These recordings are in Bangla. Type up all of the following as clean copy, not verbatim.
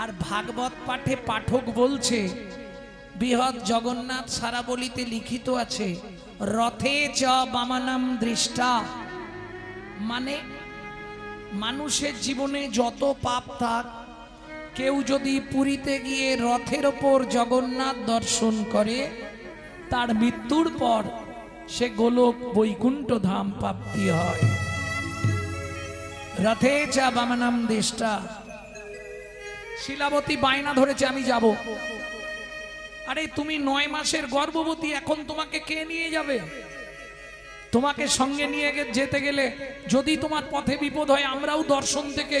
আর ভাগবত পাঠে পাঠক বলছে বৃহৎ জগন্নাথ সারাবলিতে লিখিত আছে রথে চ বামানাম দৃষ্টা, মানে মানুষের জীবনে যত পাপ থাক কেউ যদি পুরীতে গিয়ে রথের ওপর জগন্নাথ দর্শন করে তার মৃত্যুর পর সে গোলক বৈকুণ্ঠ ধাম প্রাপ্তি হয়। রথে চা বামানাম দৃষ্টা। শিলাবতী বায়না ধরেছে আমি যাব। আরে তুমি 9 মাসের গর্ভবতী, এখন তোমাকে কে নিয়ে যাবে? তোমাকে সঙ্গে নিয়ে যেতে গেলে যদি তোমার পথে বিপদ হয়, আমরাও দর্শন থেকে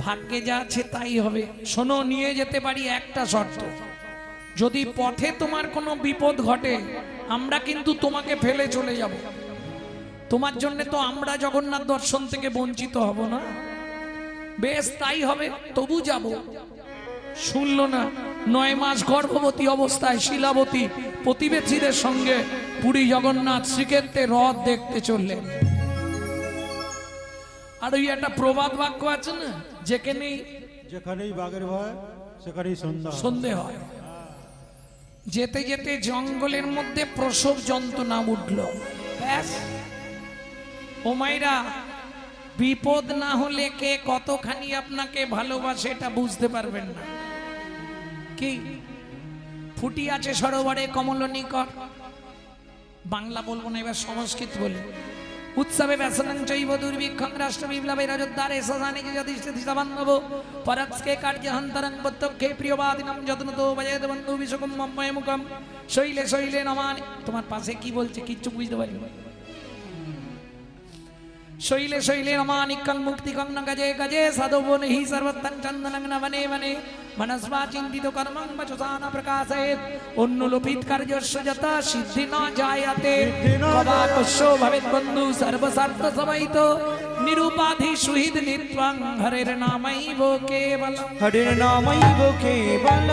ভাগ্যে যা আছে তাই হবে। শোনো, নিয়ে যেতে পারি একটা শর্ত, যদি পথে তোমার কোনো বিপদ ঘটে আমরা কিন্তু তোমাকে ফেলে চলে যাব। তোমার জন্য তো আমরা জগন্নাথ দর্শন থেকে বঞ্চিত হব না। বেশ তাই হবে, তবু যাব। শুনল না, 9 মাস গর্ভবতী অবস্থায় শিলাবতী প্রতিবেশীদের সঙ্গে পুরী জগন্নাথ শ্রীক্ষেত্রে রথ দেখতে চললেন। আর ওই একটা প্রবাদ বাক্য আছে না, যেখানেই বাঘের ভয় সেখানেই সন্ধে হয়। যেতে যেতে জঙ্গলের মধ্যে প্রসব যন্ত্রণা উঠল। ব্যাস, ও মাইরা, বিপদ না হলে কে কতখানি আপনাকে ভালোবাসে এটা বুঝতে পারবেন না। কি ফুটি আছে সরোবরে কমলনিকর, বাংলা বলবো না, এবার সংস্কৃত বলি। উৎসবে ব্যসনং চৈব দুর্ভিক্ষং রাষ্ট্র বিপ্লবে রাজোদ্ধারে সজানে যদিষ্ঠিতা বান্ধব পরস্কে কার্যহন্তরং প্রত্যক্ষে প্রিয়বাদিনম যত্নতো বজেদ বন্ধু বিশ্বকম মম্ময় মুখম শৈলে শৈলে নমানি। তোমার পাশে কি বলছে কিচ্ছু বুঝতে পারি না। শৈলে শৈলে নমানিকং মুক্তিকং ন গজে গজে সাধবন হি সর্বত্তং চন্দনং ন বনে বনে মনস্বা চিন্তিত কর্মং বচসান প্রকাশয়েত অনুলোপিত কার্যস্য যথা সিদ্ধি ন জায়তে কদাকস্য ভবেৎ বন্ধু সর্বস্বার্থ সমাহিত নিরুপাধি সুহৃদ নিত্যং হরের নামৈব কেবলম। হরের নামৈব কেবলম।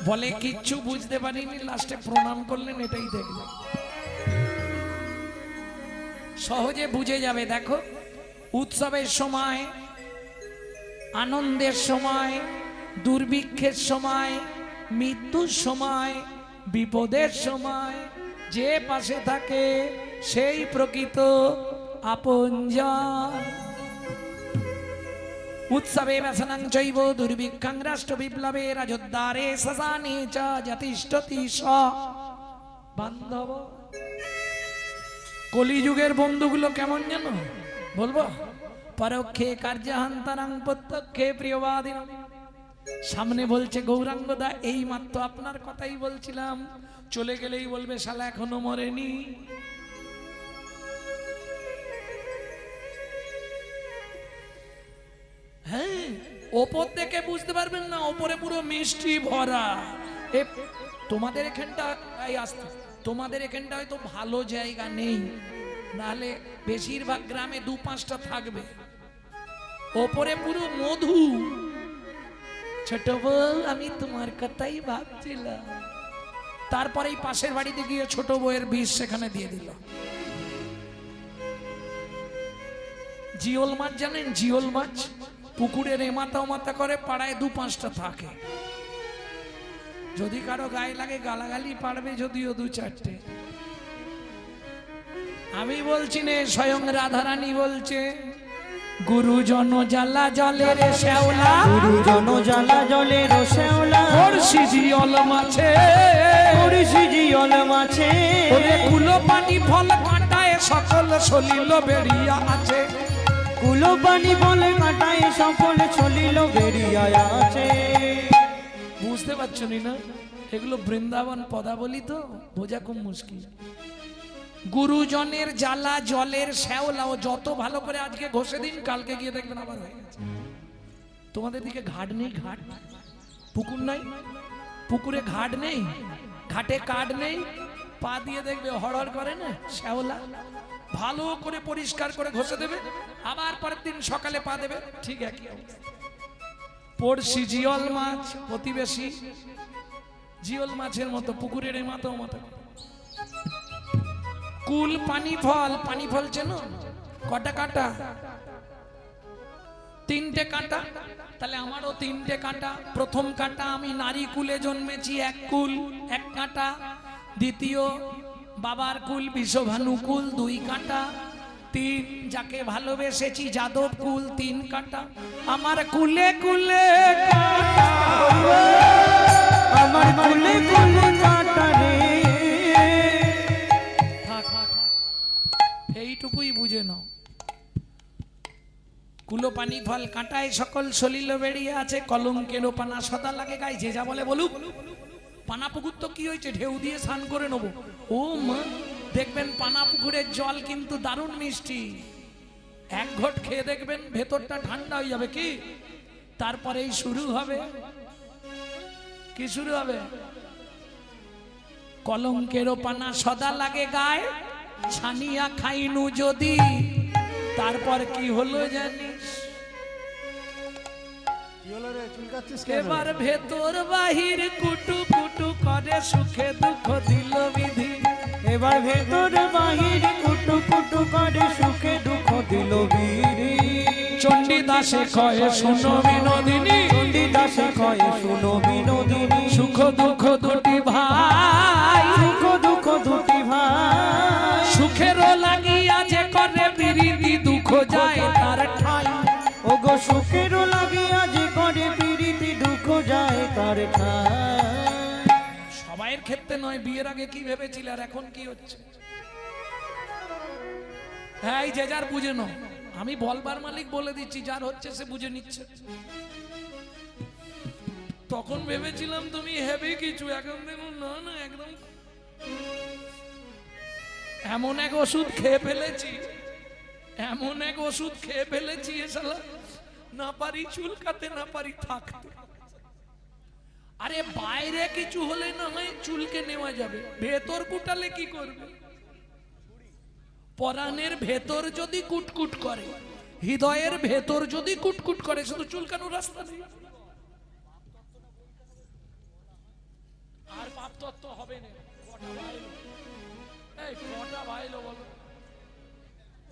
বলে কিচ্ছু বুঝতে পারিনি, লাস্টে প্রণাম করলেন, এটাই দেখলেন। সহজে বুঝে যাবে। দেখো, উৎসবের সময়, আনন্দের সময়, দুর্ভিক্ষের সময়, মৃত্যুর সময়, বিপদের সময় যে পাশে থাকে সেই প্রকৃত আপনজন। উৎসবে ব্যসনং চৈব দুর্ভিক্ষং রাষ্ট্র বিপ্লবে রাজোদ্ধারে শ্মশানে চ যতিষ্ঠতি স বান্ধব। কলিযুগের বন্ধুগুলো কেমন যেন বলবো, পরোক্ষে কার্যহন্তরং প্রত্যক্ষে প্রিয়বাদিন। সামনে বলছে গৌরাঙ্গদা এই মাত্র আপনার কথাই বলছিলাম, চলে গেলেই বলবে শালা এখনো মরেনি। হ্যাঁ, ওপর থেকে বুঝতে পারবেন না, ওপরে পুরো মিষ্টি ভরা। তোমাদের এখানটা আসতে, তোমাদের এখানটা হয়তো ভালো জায়গা নেই, নাহলে বেশিরভাগ গ্রামে 2-5টা থাকবে। ওপরে পুরো মধু। ছোট বউ আমি তোমার কথাই ভাবছিলাম। তারপরে পাশের বাড়িতে গিয়ে ছোট বউয়ের বিষ সেখানে দিয়ে দিল। জিওল মাছ জানেন? জিওল মাছ পুকুরের এমাতা ওমাতা করে, পাড়ায় 2-5টা থাকে। যদি কারো গায়ে লাগে গালাগালি পারবে, যদিও 2-4টে। আমি বলছি না, স্বয়ং রাধারানী বলছে গুরুজন জ্বালা জলের শ্যাওলা, গুরুজন জ্বালা জলের শ্যাওলা, পড়শি জিয়ল মাছে, পড়শি জিয়ল মাছে, ওরে কুলো পানি ফল কাঁটায় সকল সলিল বেরিয়া আছে। কুলো পানি ফল কাঁটায় সকল সলিল বেরিয়া আছে। বুঝতে পারছো না? এগুলো বৃন্দাবন পদাবলী, তো বোঝা খুব মুশকিল। গুরুজনের জ্বালা জলের শ্যাওলা, ও যত ভালো করে আজকে ঘষে দিন, কালকে গিয়ে দেখবেন আবার হয়ে গেছে। তোমাদের দিকে ঘাট নেই? ঘাট, পুকুর নাই? পুকুরে ঘাট নেই, ঘাটে কাঠ নেই, পা দিয়ে দেখবে হড়হড় করে না শ্যাওলা। ভালো করে পরিষ্কার করে ঘষে দেবে, আবার পরের দিন সকালে পা দেবে, ঠিক একই অবস্থা। পড়শি জিওল মাছ, প্রতিবেশী জিওল মাছের মতো পুকুরের মাথা মাথা। কুল পানি ফল চেনো? কটা কাটা? 3টে কাটা। তাহলে আমারও 3টে কাটা। প্রথম কাটা, আমি নারী কুলে জন্মেছি, 1 কুল 1 কাটা। দ্বিতীয়, বাবার কুল বিষভানু কুল, 2 কাটা। 3, যাকে ভালোবেসেছি যাদব কুল, 3 কাটা। আমার কুলে কুলে কাটা, আমার কুলে কুলে কাটা রে। এইটুকুই বুঝে নাও। কুলো পানি ফল কাঁটায় সকল সলিল বেরিয়ে আছে, কলঙ্কেরও পানা সদা লাগে গায়ে। যে যা বলে বলুক, পানা পুকুর তো কি হয়েছে, ঢেউ দিয়ে স্নান করে নেবো। ও মা, দেখবেন পানা পুকুরের জল কিন্তু দারুণ মিষ্টি। 1 ঘট খেয়ে দেখবেন ভেতরটা ঠান্ডা হয়ে যাবে। কি তারপরেই শুরু হবে, কি শুরু হবে? কলঙ্কেরও পানা সদা লাগে গায়ে, ছানিয়া খাইনু যদি। তারপর কি হলো জানিস? এবার ভেতর বাহির কুটু কুটু করে, সুখে দুঃখ দিল বিধি। এবার ভেতর বাহির কুটু কুটু করে, সুখে দুঃখ দিল বিধি। চণ্ডীদাসে কয়ে শুনো বিনোদিনী, চণ্ডীদাসে কয়ে শুনো বিনোদিনী। সুখ দুঃখ দুটি ভাই, সুখ দুঃখ দুটি ভাই। সুখেরও লাগিয়া যে করে প্রীতি, দুঃখ যায় তার ঠাই। ওগো সুখেরও লাগিয়া যে করে প্রীতি, দুঃখ যায় তার ঠাই। সবাইয়ের ক্ষেত্রে নয়। বিয়ের আগে কি ভেবেছিলে আর এখন কি হচ্ছে? হ্যাঁ, এই যে যার বুঝে নাও। আমি বলবার মালিক বলে দিচ্ছি, যার হচ্ছে সে বুঝে নিচ্ছে। তখন ভেবেছিলাম তুমি হেবে কিছু, এখন দেখুন না না, একদম এমন এক ওষুধ খেয়ে ফেলেছি, এমন এক ওষুধ খেয়ে ফেলেছি, এ শালা না পারি চুলকাতে, না পারি থাকতে। আরে বাইরে কিছু হলে না হয় চুলকে নেওয়া যাবে, ভেতর কুটালে কি করবে? পরাণের ভেতর যদি কুটকুট করে, হৃদয়ের ভেতর যদি কুটকুট করে, শুধু চুলকানোর রাস্তা নেই। আর পাপ তত্ত্ব হবে না। কটা ভাইলো, এই কটা ভাইলো বলো?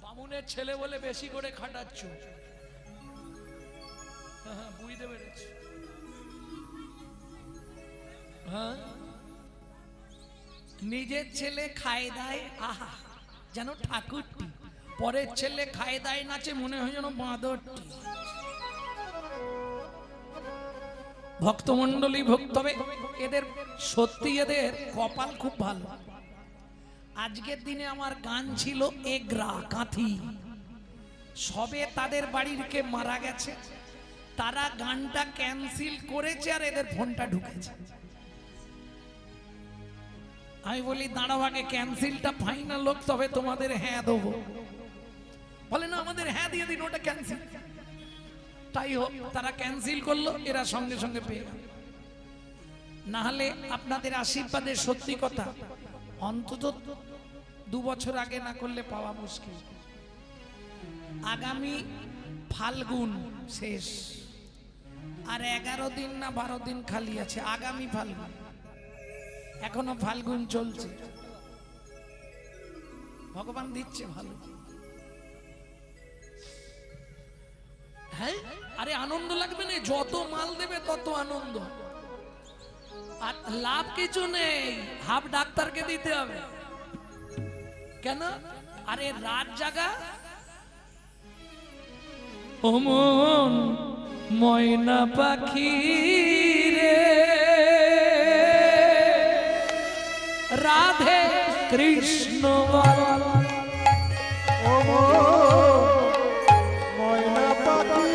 বামুনের ছেলে বলে বেশি করে খাটাচ্ছ। হ্যাঁ, বুঝতে পেরেছি। হ্যাঁ, নিজের ছেলে খায় দায় আহা যেন ঠাকুরটি, পরের ছেলে খায় দায় নাচে মনে হয় যেন বাঁদরটি। ভক্তমন্ডলী ভক্তবে এদের সত্যি, এদের কপাল খুব ভালো। আজকের দিনে আমার গান ছিল এগরা কাঁথি, সবে তাদের বাড়ির কে মারা গেছে, তারা গানটা ক্যান্সেল করেছে আর এদের ফোনটা ঢুকেছে। আমি বলি দাঁড়াও, আগে ক্যান্সেলটা ফাইনাল হোক তবে তোমাদের হ্যাঁ দেবো। বলে না, আমাদের হ্যাঁ দিয়ে দিন, ওটা ক্যান্সেল। তাই হোক, তারা ক্যান্সেল করলো, এরা সঙ্গে সঙ্গে পেয়ে গেল। না হলে আপনাদের আশীর্বাদে, সত্যি কথা, অন্তত 2 বছর আগে না করলে পাওয়া মুশকিল। আগামী ফাল্গুন শেষ, আর 11 দিন না 12 দিন খালি আছে। আগামী ফাল্গুন, এখনো ফাল্গুন চলছে। ভগবান দিচ্ছে ভালো। হ্যাঁ, আরে আনন্দ লাগবে না, যত মাল দেবে তত আনন্দ। আর লাভ কিছু নেই, হাফ ডাক্তারকে দিতে হবে। কেন? আরে রাত জাগা ওমন ময়না পাখি রে, রাধে কৃষ্ণ বল। ময়না পাখি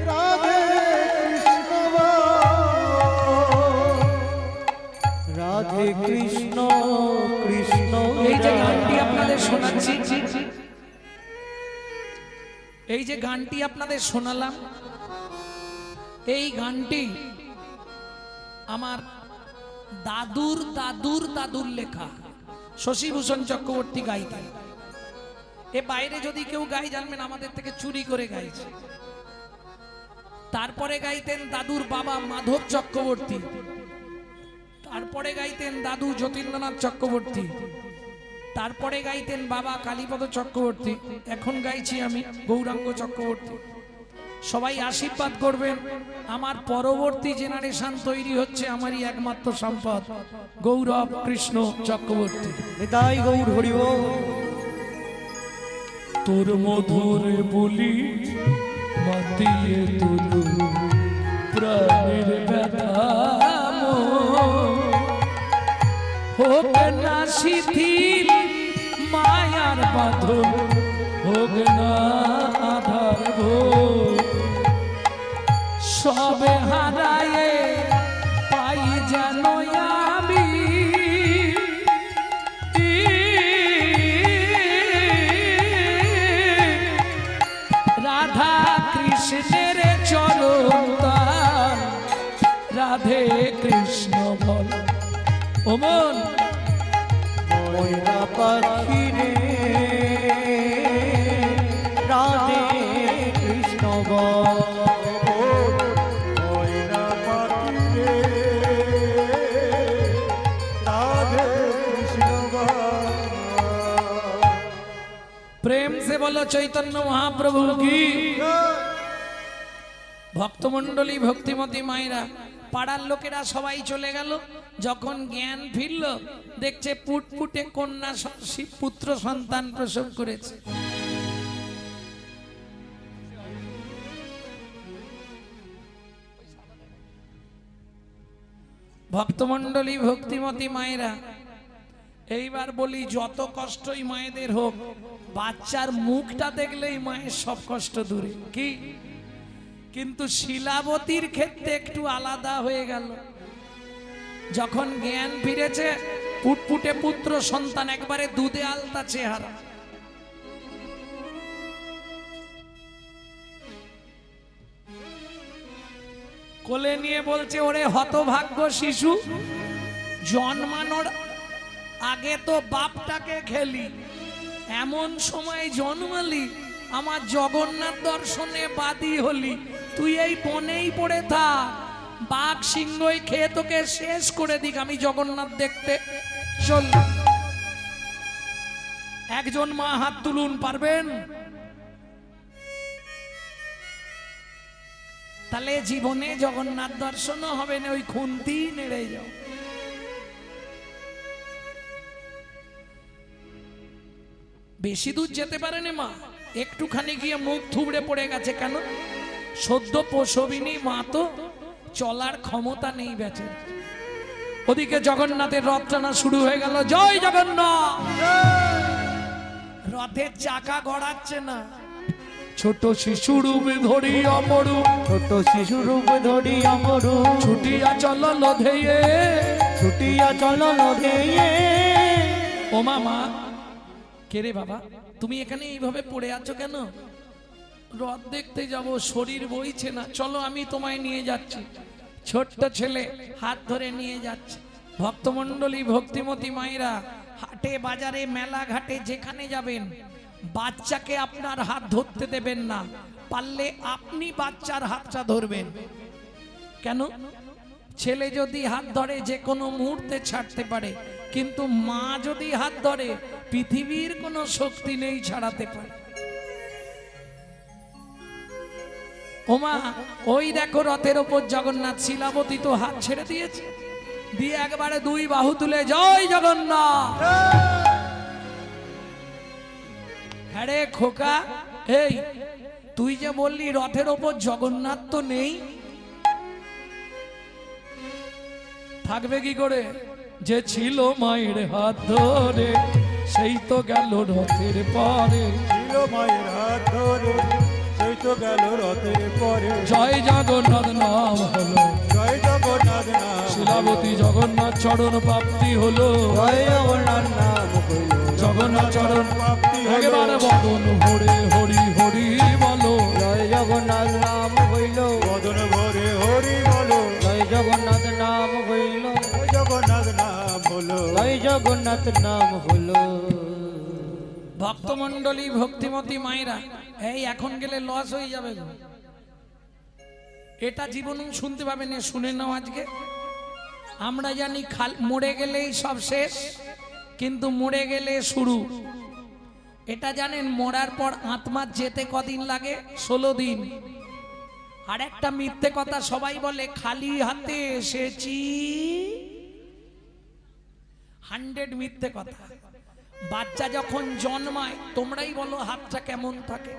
রাধে কৃষ্ণ রাধে কৃষ্ণ কৃষ্ণ। এই যে গানটি আপনাদের শোনাচ্ছি, এই যে গানটি আপনাদের শোনালাম, এই গানটি আমার দাদুর দাদুর দাদুর লেখা। শশীভূষণ চক্রবর্তী গাইতেন। এ বাইরে যদি কেউ গাই জানবেন আমাদের থেকে চুরি করে গাইছে। তারপরে গাইতেন দাদুর বাবা মাধব চক্রবর্তী, তারপরে গাইতেন দাদু যতীন্দ্রনাথ চক্রবর্তী, তারপরে গাইতেন বাবা কালীপদ চক্রবর্তী, এখন গাইছি আমি গৌরাঙ্গ চক্রবর্তী। সবাই আশীর্বাদ করবেন, আমার পরবর্তী জেনারেশন তৈরি হচ্ছে আমারই একমাত্র সম্পদ গৌরব কৃষ্ণ চক্রবর্তী। তাই গৌর হরি বল। তোর মধুর বলি মাতিয়ে তুলু প্রাণের ব্যথা হোক না শিথিল মায়ার বাঁধন, হোক না আধার ভোর, সবে হারায়ে পাই যেন আমি রাধা কৃষ্ণের চরণ তাল, রাধে কৃষ্ণ বল। ও মন ময়না পাখি রে রাধে কৃষ্ণ বল। ময়না পাখি রে রাধে কৃষ্ণ বল। प्रेम से बोलो चैतन्य महाप्रभु की। ভক্তমণ্ডলী ভক্তিমতী মায়েরা, পাড়ার লোকেরা সবাই চলে গেল, যখন জ্ঞান ফিরল দেখছে পুটপুটে কন্যা পুত্র সন্তান প্রসব করেছে। ভক্তমণ্ডলী ভক্তিমতী মায়েরা, এইবার বলি যত কষ্টই মায়েদের হোক, বাচ্চার মুখটা দেখলেই মায়ের সব কষ্ট দূরে কি। কিন্তু শিলাবতীর ক্ষেত্রে একটু আলাদা হয়ে গেল, যখন জ্ঞান ফিরেছে পুটপুটে পুত্র সন্তান, একবারে দুধে আলতা চেহারা। কোলে নিয়ে বলছে, ওরে হতভাগ্য শিশু, জন্মানোর আগে তো বাপটাকে খেলি, এমন সময় জন্মালি, আমার জগন্নাথ দর্শনে বাদী হলি, তুই এই বনেই পড়ে থাক, বাঘ সিংহই খেয়ে তোকে শেষ করে দিক, আমি জগন্নাথ দেখতে চল। একজন মা হাত তুলুন, পারবেন? তাহলে জীবনে জগন্নাথ দর্শনও হবে না, ওই খুন্তি নেড়ে যাও। বেশি দূর যেতে পারেনি মা, একটুখানি গিয়ে মুখ থুবড়ে পড়ে গেছে। কেন? সদ্য প্রসবিনী মা তো, চলার ক্ষমতা নেই বেঁচে। ওদিকে জগন্নাথের রথ টানা শুরু হয়ে গেল। জয় জগন্নাথ। রথের চাকা গড়াচ্ছে না, ছোট শিশু রূপে ধরি অমরু, ছোট শিশু রূপ ধরি অমরু, ছুটিয়া চল লধেয়ে, ছুটিয়া চল লধেয়ে। ও মামা, কে রে বাবা, তুমি এখানে এইভাবে পড়ে আছো কেন? রথ দেখতে যাব, শরীর বইছে না, চলো আমি তোমায় নিয়ে যাচ্ছি। ছোট্ট ছেলে হাত ধরে নিয়ে যাচ্ছে। ভক্তমণ্ডলী ভক্তিমতী মায়েরা, হাটে বাজারে মেলা ঘাটে যেখানে যাবেন, বাচ্চাকে আপনার হাত ধরতে দেবেন না, পারলে আপনি বাচ্চার হাতটা ধরবেন। কেন? ছেলে যদি হাত ধরে যে কোনো মুহূর্তে ছাড়তে পারে, কিন্তু মা যদি হাত ধরে পৃথিবীর কোনো শক্তি নেই ছাড়াতে পারে। ওমা, ওই দেখো রথের ওপর জগন্নাথ, শিলাবতী তো হাত ছেড়ে দিয়েছে, দিয়ে একবারে দুই বাহু তুলে জয় জগন্নাথ। হ্যাঁ রে খোকা, এই তুই যে বললি রথের ওপর জগন্নাথ তো নেই, থাকবে কি করে? যে ছিল মায়ের হাত ধরে সেই তো গেল রথের পরে, ছিল মায়ের হাত ধরে সেই তো গেল রথের পরে। জয় জগন্নাথ নাম হলো, জয় জগন্নাথ নাম, শিলাবতী জগন্নাথ চরণ প্রাপ্তি হলো, জয় জগন্নাথ নাম হইল, জগন্নাথ চরণ প্রাপ্তি হলো। একেবারে বদন ভরে হরি হরি বলো, জয় জগন্নাথ নাম হইল, বদন ভরে হরি বলো, জয় জগন্নাথ নাম হইল, জয় জগন্নাথ নাম হলো। জয় জগন্নাথ নাম হলো। ভক্তমণ্ডলী ভক্তিমতী মায়েরা, এই এখন গেলে লস হয়ে যাবে গো। এটা জীবনেও শুনতে পাবেন, শুনে নাও আজকে। আমরা জানি মরে গেলেই সব শেষ, কিন্তু মরে গেলে শুরু। এটা জানেন মরার পর আত্মার যেতে কদিন লাগে? 16 দিন। আর একটা মিথ্যে কথা সবাই বলে, খালি হাতে এসেছি। 100 মিথ্যে কথা। বাচ্চা যখন জন্মায় তোমরাই বলো হাতটা কেমন থাকে?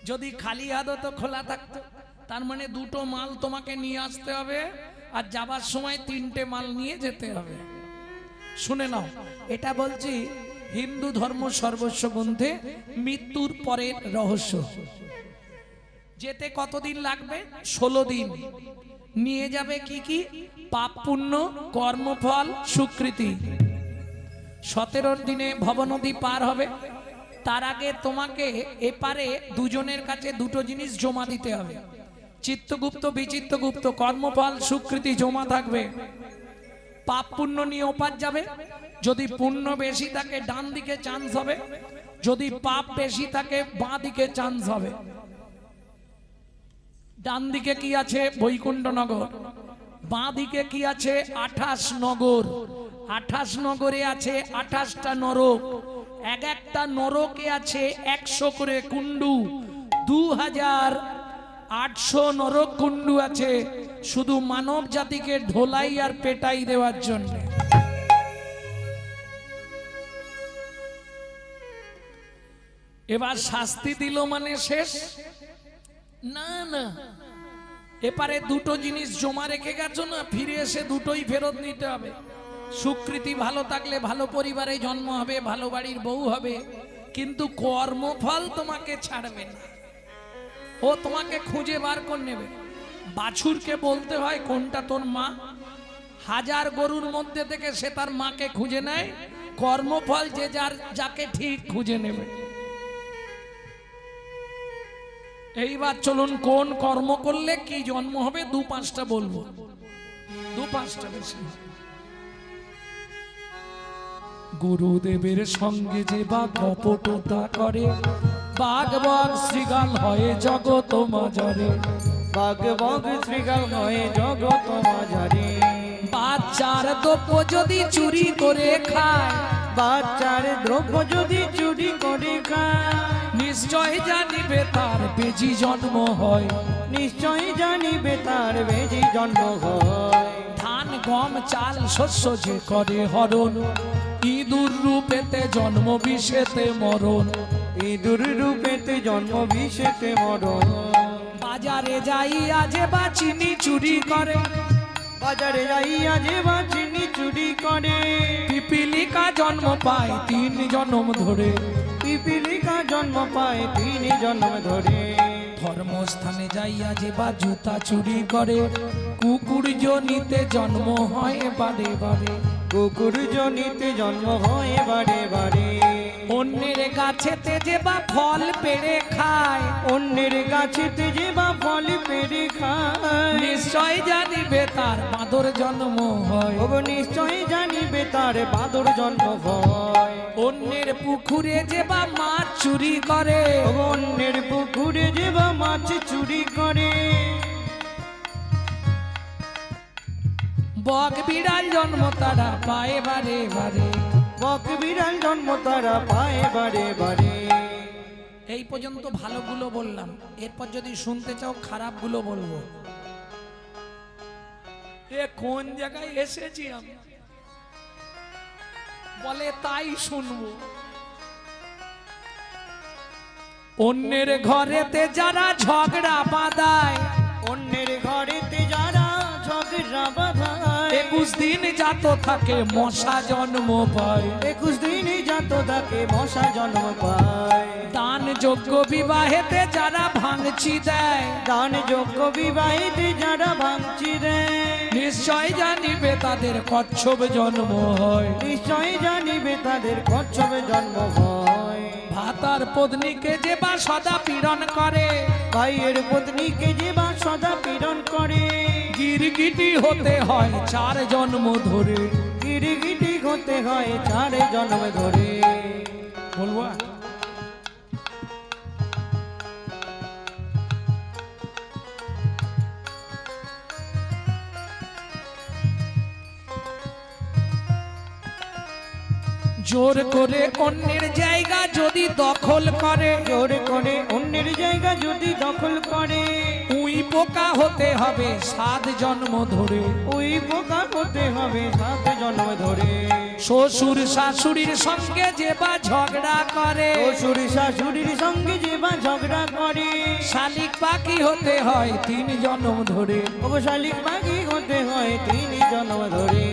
যদি খালি হাত হতো, খোলা থাকতো, তার মানে 2টো মাল তোমাকে নিয়ে আসতে হবে, আর যাবার সময় 3টে মাল নিয়ে যেতে হবে। শুনে নাও, এটা বলছি হিন্দু ধর্ম সর্বস্ব গ্রন্থে মৃত্যুর পরের রহস্য। যেতে কতদিন লাগবে? 16 দিন। নিয়ে যাবে কি কি? পাপ পুণ্য, কর্মফল, স্বীকৃতি। 17 দিনে ভবনদী পার হবে। তার আগে তোমাকে এপারে দুজনের কাছে 2টো জিনিস জমা দিতে হবে। চিত্তগুপ্ত, বিচিত্তগুপ্ত। কর্মফল, স্বীকৃতি জমা থাকবে। পাপ পুণ্য নিয়ে ওপার যাবে। যদি পুণ্য বেশি থাকে ডান দিকে চান্স হবে, যদি পাপ বেশি থাকে বাঁ দিকে চান্স হবে। ডান দিকে কি আছে? বৈকুণ্ঠ নগর। বাঁ দিকে কি আছে? 28 নগর। 28 নগরে আছে 28টা নরক। এক একটা নরকে আছে 100 করে কুণ্ডু। 2800 নরক কুণ্ডু আছে শুধু মানব জাতিকে ঢোলাই আর পেটাই দেওয়ার জন্য। এবার শাস্তি দিল মানে শেষ? না না, এপারে 2টো জিনিস জমা রেখে গেছো না, ফিরে এসে 2টোই ফেরত নিতে হবে। স্বীকৃতি ভালো থাকলে ভালো পরিবারে জন্ম হবে, ভালো বাড়ির বউ হবে, কিন্তু কর্মফল তোমাকে ছাড়বে না। ও তোমাকে খুঁজে বার করে নেবে। বাছুরকে বলতে হয় কোনটা তোর মা। 1000 গরুর মধ্যে থেকে সে তার মাকে খুঁজে নেয়। কর্মফল যে যার যাকে ঠিক খুঁজে নেবে। এইবার চলুন, কোন কর্ম করলে কি জন্ম হবে 2-5টা বলবো। 2-5টা বেশি। গুরুদেবের সঙ্গে যে বা কপটতা করে, বাঘ বাঘ শ্রীগাল হয়ে জগৎ মাঝারে। বাঘ বাঘ শ্রীগাল হয়ে জগৎ মাঝারে। বাচ্চার দ্রব্য যদি চুরি করে খায়, বাচ্চার দ্রব্য যদি চুরি করে খায়, নিশ্চয় জানিবে তার বেজি জন্ম হয়। নিশ্চয় জানিবে তার বেজি জন্ম হয়। ধান গম চাল শস্য যে করে হরণ, ইঁদুর রূপেতে জন্ম বিষেতে মরণ। ইঁদুর রূপেতে জন্ম বিষেতে মরণ। বাজারে যাইয়া যে বা চিনি চুরি করে, বাজারে যাইয়া যে বা চিনি চুরি করে। পিপিলিকা জন্ম পায় 3 জন্ম ধরে। পিপিলিকা জন্ম পায় 3 জন্ম ধরে। ধর্মস্থানে যাইয়া যে বা জুতা চুরি করে, কুকুর জনিতে জন্ম হয় বারে বারে। কুকুর জনিতে জন্ম হয় বারে বারে। অন্যের গাছেতে যে বা ফল পেড়ে খায়, অন্যের গাছেতে যে বা ফল পেড়ে খায়, নিশ্চয় জানিবে তার বাঁদর জন্ম হয়। ও নিশ্চয় জানিবে তার বাঁদর জন্ম হয়। অন্যের পুকুরে যে বা মাছ চুরি করে, ও অন্যের পুকুরে যে বা মাছ চুরি করে। বক বিড়াল জন্ম তারা পায় বারে বারে। বক বিড়াল জন্ম তারা পায় বারে বারে। এই পর্যন্ত ভালোগুলো বললাম, এরপর যদি শুনতে চাও খারাপগুলো বলবো। এ কোন জায়গায় এসেছি আমি? বলে তাই শুনবো। অন্যের ঘরেতে যারা ঝগড়া বাঁধায়, অন্যের ঘরেতে যারা ঝগড়া বাঁধায়, 21 দিন জাত থাকে মশা জন্ম পায়। 21 দিন জাত থাকে মশা জন্ম পায়। দান যোগ্য বিবাহেতে যারা ভাঙচি দেয়, দান যোগ্য বিবাহিতে যারা ভাঙচি দেয়, নিশ্চয় জানিবে তাদের কচ্ছপ জন্ম হয়। নিশ্চয় জানিবে তাদের কচ্ছপে জন্ম হয়। ভাতার পত্নীকে যে বা সদা পীড়ন করে, ভাইয়ের পত্নীকে যে বা সদা পীড়ন করে, গিরগিটি হতে হয় 4 জন্ম ধরে। গিরগিটি হতে হয় 4 জন্ম ধরে। বলবো জোর করে অন্যের জায়গা যদি দখল করে, জোর করে অন্যের জায়গা যদি দখল করে, উই পোকা হতে হবে 7 জন্ম ধরে। ওই পোকা হতে হবে 7 জন্ম ধরে। শ্বশুর শাশুড়ির সঙ্গে যে বা ঝগড়া করে, শ্বশুর শাশুড়ির সঙ্গে যে বা ঝগড়া করে, শালিক পাখি হতে হয় 3 জন্ম ধরে। ও শালিক পাখি হতে হয় 3 জন্ম ধরে।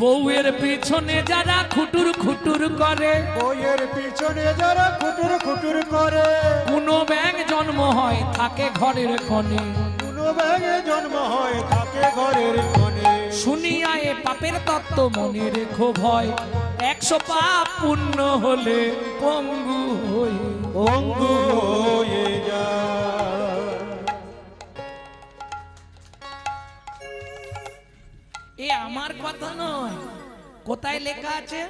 বউয়ের পিছনে যারা খুটুর খুটুর করে, বইয়ের পিছনে যারা খুটুর খুটুর করে, কোনো ব্যাঙ জন্ম হয় থাকে ঘরের কোণে। কোনো ব্যাঙে জন্ম হয় থাকে ঘরের কোণে। শুনিয়া এ পাপের তত্ত্ব মনে রেখো ভয়, 100 পাপ পুণ্য হলে পঙ্গু হয়ে। পঙ্গু হয়ে যায়। এ আমার কথা নয়, কোথায় লেখা আছে?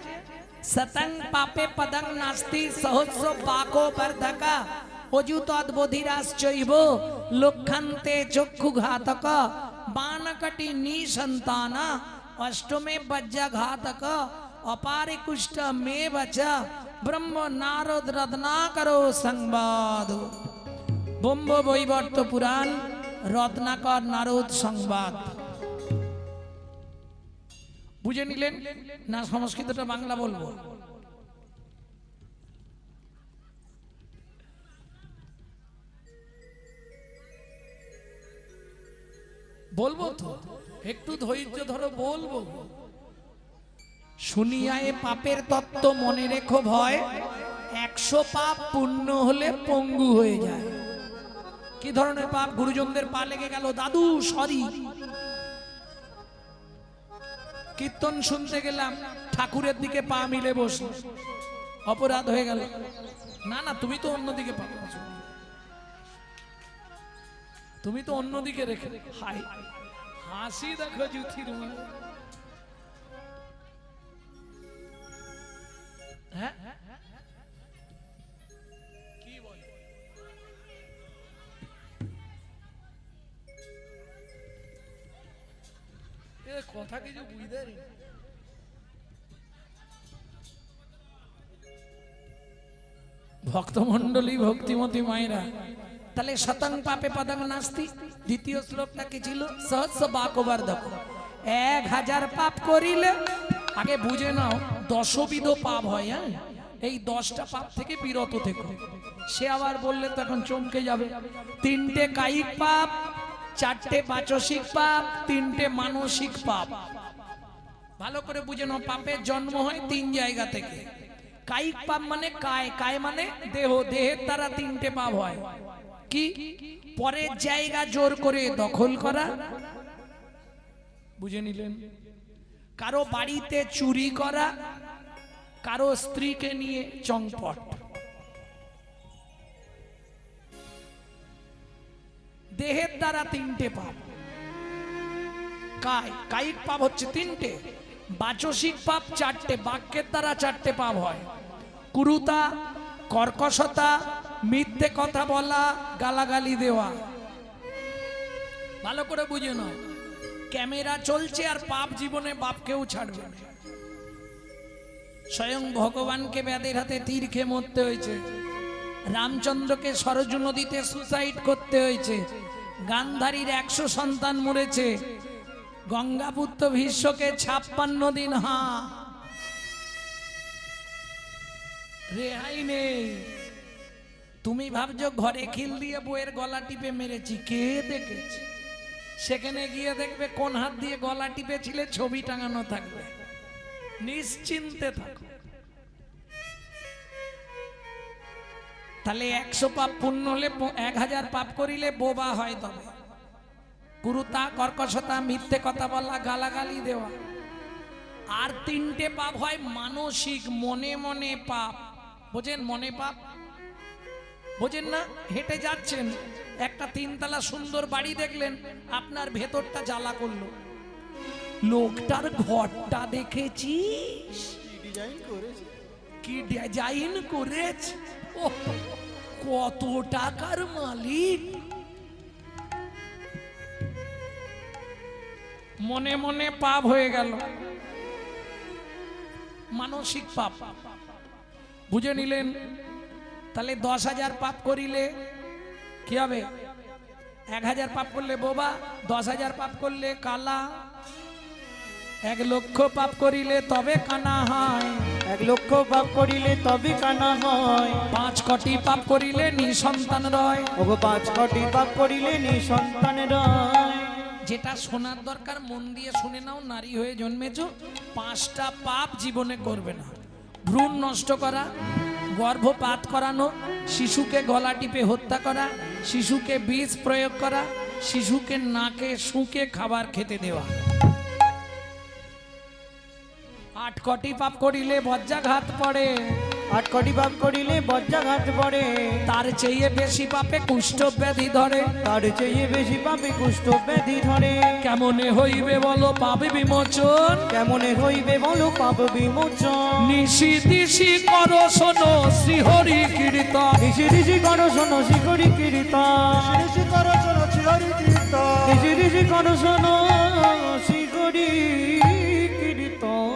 সতং পাপে পদং নাস্তি সহস্র পাকো বর্ধকা অজু তদ্বোধিরাশ্চৈব লক্ষান্তে চক্ষু ঘাতক বানকটি নিসন্তানা অষ্টমে বজ্জা ঘাতক অপারে কুষ্ঠ মে বচ ব্রহ্ম নারদ রত্নাকর সংবাদ। ব্রহ্ম বৈবর্ত পুরাণ রত্নাকর নারদ সংবাদ। বুঝে নিলেন না? সংস্কৃতটা বাংলা বলবো? বলবো তো, একটু ধৈর্য ধরো, বলবো। শুনিয়া এ পাপের তত্ত্ব মনে রেখো ভয়, 100 পাপ পুণ্য হলে পঙ্গু হয়ে যায়। কি ধরনের পাপ? গুরুজনদের পা লেগে গেল, দাদু সরি। কীর্তন শুনতে গেলাম, ঠাকুরের দিকে পা মিলে বসল, অপরাধ হয়ে গেল। না না, তুমি তো অন্যদিকে পা, তুমি তো অন্যদিকে রেখে। হাই হাসি দেখো জুথির মা। হ্যাঁ কি বল? কথা কিছু বুঝতে রে। ভক্তমন্ডলী, ভক্তিমতী মায়েরা, তাহলে শতং পাপে পদং নাস্তি, দ্বিতীয় শ্লোকটা কি ছিল? সহস্র বাকবর্ধক, 1000 পাপ করিলে, আগে বুঝে নাও 10বিধ পাপ হয়। হ্যাঁ, এই 10টা পাপ থেকে বিরত থেকো। সে আবার বললে তো এখন চমকে যাবে। 3টে কায়িক পাপ, 4টে বাচসিক পাপ, 3টে মানসিক পাপ। ভালো করে বুঝে নাও, পাপের জন্ম হয় 3 জায়গা থেকে। কায়িক পাপ মানে কায়, কায় মানে দেহ, দেহের দ্বারা 3টে পাপ হয়। কি? পরের জায়গা জোর করে দখল করা, বুঝে নিলেন? কারো বাড়িতে চুরি করা, কারো স্ত্রীকে নিয়ে চংপট। দেহের দ্বারা 3টে পাপ। কায়িক পাপ হচ্ছে 3টে, বাচসিক পাপ 4টে, বাক্যের দ্বারা 4টে পাপ হয়। কুরুতা, কর্কশতা, মিথ্যে কথা বলা, গালাগালি দেওয়া। ভালো করে বুঝে নাও, ক্যামেরা চলছে আর পাপ জীবনে বাপকেও ছাড়বে না। স্বয়ং ভগবানকে ব্যাধের হাতে তীর খেয়ে মরতে হয়েছে, রামচন্দ্রকে সরজু নদীতে সুসাইড করতে হয়েছে, গান্ধারীর 100 সন্তান মরেছে, গঙ্গাপুত্র ভীষ্মকে 56 দিন রেহাই নেই। তুমি ভাবছো ঘরে খিল দিয়ে বইয়ের গলা টিপে মেরেছি, কে দেখেছে? সেখানে গিয়ে দেখবে কোন হাত দিয়ে গলা টিপেছিলে ছবি টাঙানো থাকবে। নিশ্চিন্তে থাকো। তাহলে 100 পাপ পুণ্য হলে 1000 পাপ করিলে বোবা হয়। তবে কুরুতা, কর্কশতা, মিথ্যে কথা বলা, গালাগালি দেওয়া। আর 3টে পাপ হয় মানসিক, মনে মনে পাপ। বোঝেন? মনে পাপ বোঝেন না? হেঁটে যাচ্ছেন, একটা 3 তলা সুন্দর বাড়ি দেখলেন, আপনার ভেতরটা জ্বালা করলো, লোকটার ঘরটা দেখেছিস কি ডিজাইন করেছে, ও কত টাকার মালিক। মনে মনে পাপ হয়ে গেল। মানসিক পাপ। বুঝে নিলেন? তাহলে 10,000 পাপ করিলে কি হবে? 1,000 পাপ করলে বোবা, 10,000 পাপ করলে কালা, 1,00,000 পাপ করিলে তবে কানা হয়, 1,00,000 পাপ করিলে তবে কানা হয়, 5 কোটি পাপ করিলে নিঃসন্তান রয়। ওগো 5 কোটি পাপ করিলে নিঃসন্তান রয়। যেটা শোনার দরকার মন দিয়ে শুনে নাও। নারী হয়ে জন্মেছো, 5টা পাপ জীবনে করবে না। ভ্রূণ নষ্ট করা, গর্ভপাত করানো, শিশুকে গলা টিপে হত্যা করা, শিশুকে বিষ প্রয়োগ করা, শিশুকে নাকে শুঁকে খাবার খেতে দেওয়া। 8 কোটি পাপ করিলে বজ্রাঘাত পড়ে, 8 কোটি পাপ করিলে বজ্রাঘাত পড়ে, তার চেয়ে বেশি পাপে কুষ্ঠ ব্যাধি ধরে। তার চেয়ে বেশি পাপে কুষ্ঠ ব্যাধি ধরে। কেমনে হইবে বলো পাপ বিমোচন? কেমনে হইবে বলো পাপ বিমোচন? নিশি দিশি করো শোনো শ্রীহরি কীর্তন। ঋষি ঋষি করো শোনো শিকরি কীর্তন, ঋষি করো শোনো শ্রীহরি কীর্তন। ঋষি ঋষি করো শোনো শিকরি কীর্তন।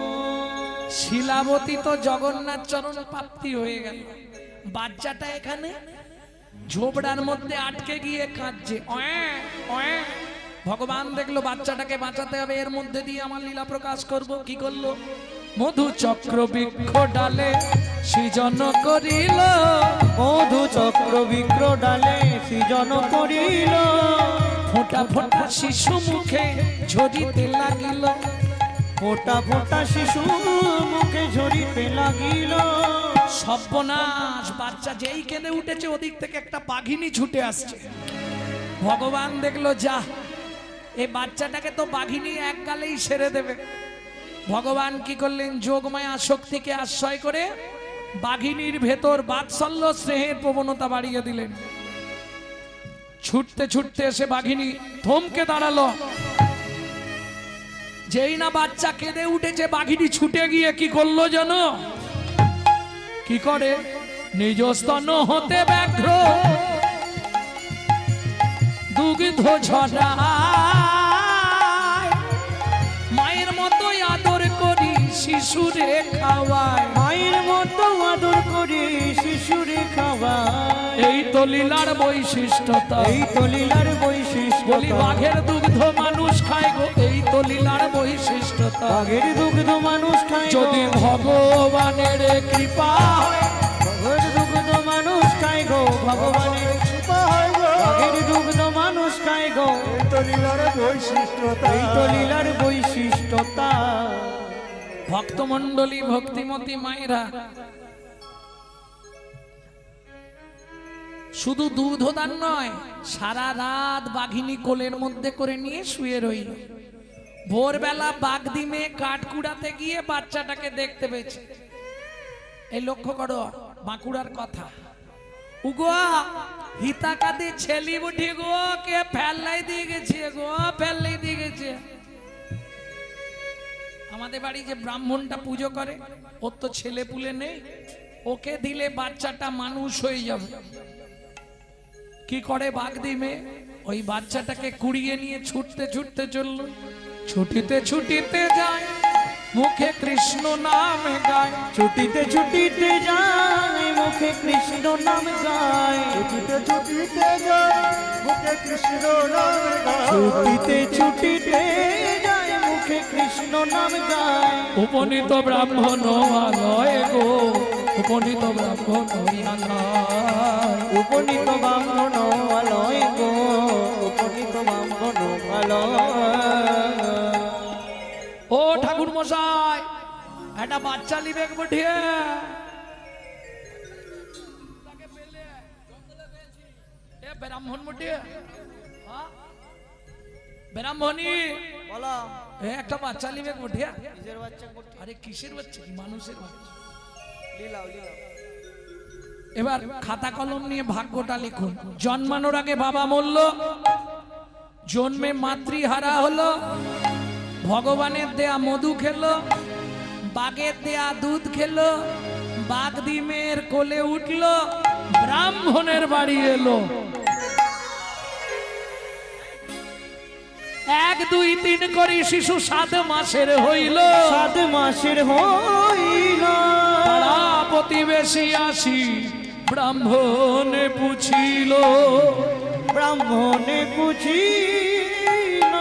শিলাবতী তো জগন্নাথ চরণ প্রাপ্তি হয়ে গেল। বাচ্চাটা এখানে ঝোপড়ার মধ্যে আটকে গিয়ে কাঁদছে, অয়ে অয়ে। ভগবান দেখলো বাচ্চাটাকে বাঁচাতে হবে, এর মধ্যে দিয়ে আমার লীলা প্রকাশ করব। কি করলো? মধু চক্র বৃক্ষ ডালে সৃজন করিল, মধু চক্র বিক্র ডালে সৃজন করিল, ফোঁটা ফোঁটা শিশু মুখে ঝরিতে লাগিল, ফোঁটা ফোঁটা শিশু মুখে ঝরিতে লাগিল। সর্বনাশ! বাচ্চা যেই কেঁদে উঠেছে ওদিক থেকে একটা বাঘিনী ছুটে আসছে। ভগবান দেখলো, যা, এই বাচ্চাটাকে তো বাঘিনী এক গালেই সেরে দেবে। ভগবান কি করলেন? যোগমায়া শক্তিকে আশ্রয় করে বাঘিনীর ভেতর বাৎসল্য স্নেহের প্রবণতা বাড়িয়ে দিলেন। ছুটতে ছুটতে এসে বাঘিনী থমকে দাঁড়ালো। যেই না বাচ্চা কেঁদে উঠেছে, বাঘিনী ছুটে গিয়ে কি করলো জানো? কি করে? নিজ স্তন হতে ব্যাঘ্র দুগ্ধ ঝরায়, মায়ের মতো আদর করি শিশুরে খাওয়ায়, মায়ের মতো আদর করে শিশুরে খাওয়ায়। এই তো লীলার বৈশিষ্ট্যতা। এই তো লীলার বৈশিষ্ট্য। বলি বাঘের দুগ্ধ মানুষ খায় গো, এই তো লীলার বৈশিষ্ট্যতা। বাঘের দুগ্ধ মানুষ খায় গো। যদি ভগবানের কৃপা হয়, বাঘের দুগ্ধ মানুষ খায় গো, ভগবানের কৃপা হয় গো। বাঘের দুগ্ধ মানুষ খায় গো। এই তো লীলার বৈশিষ্ট্যতা। এই তো লীলার বৈশিষ্ট্যতা। ভক্তমণ্ডলী, ভক্তিমতী মায়েরা, শুধু দুধদান নয়, সারা রাত বাঘিনী কোলের মধ্যে করে নিয়ে শুয়ে রইল। ভোরবেলা বাগদিমে কাঠ কুড়াতে গিয়ে বাচ্চাটাকে দেখতে পেয়েছে। এই লক্ষ্য করো বাঁকুড়ার কথা। উগো হিতাকাদি ছেলি উঠি গো, কে ফেললাই দিয়ে গেছে গো, ফেললাই দিয়ে গেছে। আমাদের বাড়ি যে ব্রাহ্মণটা পুজো করে, ওর তো ছেলে পুলে নেই, ওকে দিলে বাচ্চাটা মানুষ হয়ে যাবে। কি করে বাগদিমে? ওই বাচ্চাটাকে কুড়িয়ে নিয়ে ছুটতে ছুটতে চলল। ছুটিতে ছুটিতে যায়, মুখে কৃষ্ণ নাম গায়, ছুটিতে ছুটিতে যায়, মুখে কৃষ্ণ নাম গায়। ছুটিতে ছুটিতে যায়, মুখে কৃষ্ণ নাম গায়। ছুটিতে ছুটিতে যায়, মুখে কৃষ্ণ নাম গায়। উপনীত ব্রাহ্মণ আলয় গো, উপনীত ব্রাহ্মণ আলয়, উপনীত ব্রাহ্মণ আলয় গো, উপনীত ব্রাহ্মণ আলয়। ও ঠাকুর মশাই, একটা বাচ্চা লিবে বঠিয়ে। ব্রাহ্মণ বঠিয়ে, ব্রাহ্মণী বলো একটা বাচ্চা লিবে বঠিয়া। নিজের বাচ্চা করতে আরে কিসের বাচ্চা? কি মানুষের বাচ্চা? লীলাও লীলাও। এবার খাতা কলম নিয়ে ভাগ্যটা লিখুন। জন্মানোর আগে বাবা মরল, জন্মে মাতৃহারা হলো, ভগবানের দেয়া মধু খেলো, বাঘের দেয়া দুধ খেলো, বাঘ ডিমের কোলে উঠলো, ব্রাহ্মণের বাড়ি এলো। এক দুই তিন করে শিশু 7 মাসের হইল 7 মাসের হইল পাড়া প্রতিবেশী আসি ব্রাহ্মণে পুছিল ব্রাহ্মণে পুছিল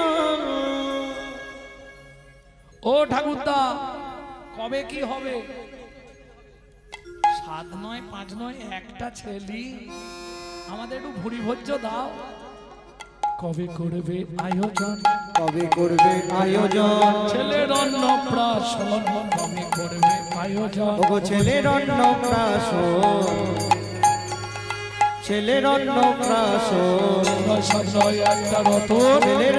ও ঠাকুরদা কবে কি হবে? 7 নয় 5 নয় একটা ছেলে, আমাদের একটু ভুরি ভোজ্য দাও। কবে করবে আয়োজন? কবে করবে আয়োজন? ছেলের অন্নপ্রাশন কবে করবে আয়োজন? ওগো ছেলের অন্নপ্রাশন, ছেলের অন্নপ্রাশন, একটা রতন ছেলের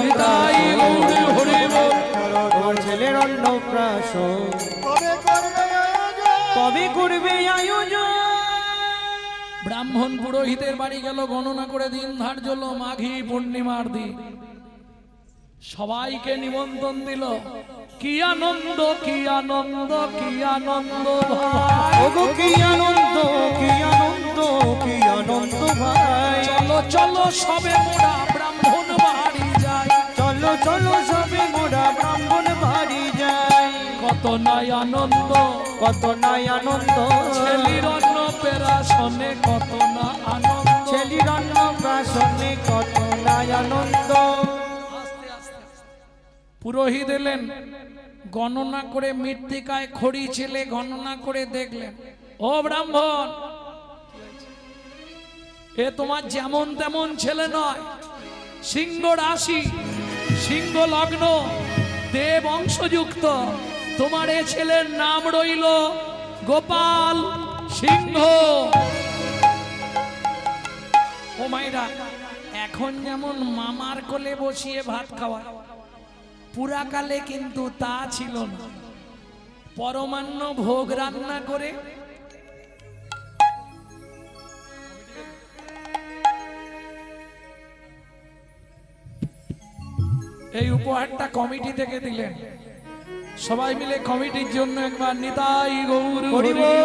নিতাই গৌর হরি বল। তোমার ছেলের অন্নপ্রাশন কবে করবে আয়োজন? ব্রাহ্মণ পুরোহিতের বাড়ি গেল, গণনা করে দিন ধার্য হলো মাঘী পূর্ণিমার দিন। সবাইকে নিমন্ত্রণ দিল। কি আনন্দ কি আনন্দ কি আনন্দ ভাই, ওগো কি আনন্দ কি আনন্দ কি আনন্দ ভাই। চলো চলো সবে মোরা ব্রাহ্মণ বাড়ি যাই, চলো চলো সবে মোরা ব্রাহ্মণ বাড়ি যাই। কত নাই আনন্দ কত নাই আনন্দ, ছেলির অন্নপ্রাশনে কত না আনন্দ। ছেলির অন্নপ্রাশনে কত নাই আনন্দ। পুরোহিত এলেন, গণনা করে মৃত্তিকায় খড়ি ছেলে গণনা করে দেখলেন, ও ব্রাহ্মণ এ তোমার যেমন তেমন ছেলে নয়, সিংহ রাশি সিংহ লগ্ন দেব অংশযুক্ত। তোমার এ ছেলের নাম রইল গোপাল সিংহ। ও মাইরা, এখন যেমন মামার কোলে বসিয়ে ভাত খাওয়া, পুরাকালে কিন্তু তা ছিল না। পরমান্ন ভোগ রান্না করে এই উপহারটা কমিটি থেকে দিলেন। সবাই মিলে কমিটির জন্য একবার নিতাই গৌর হরি বল।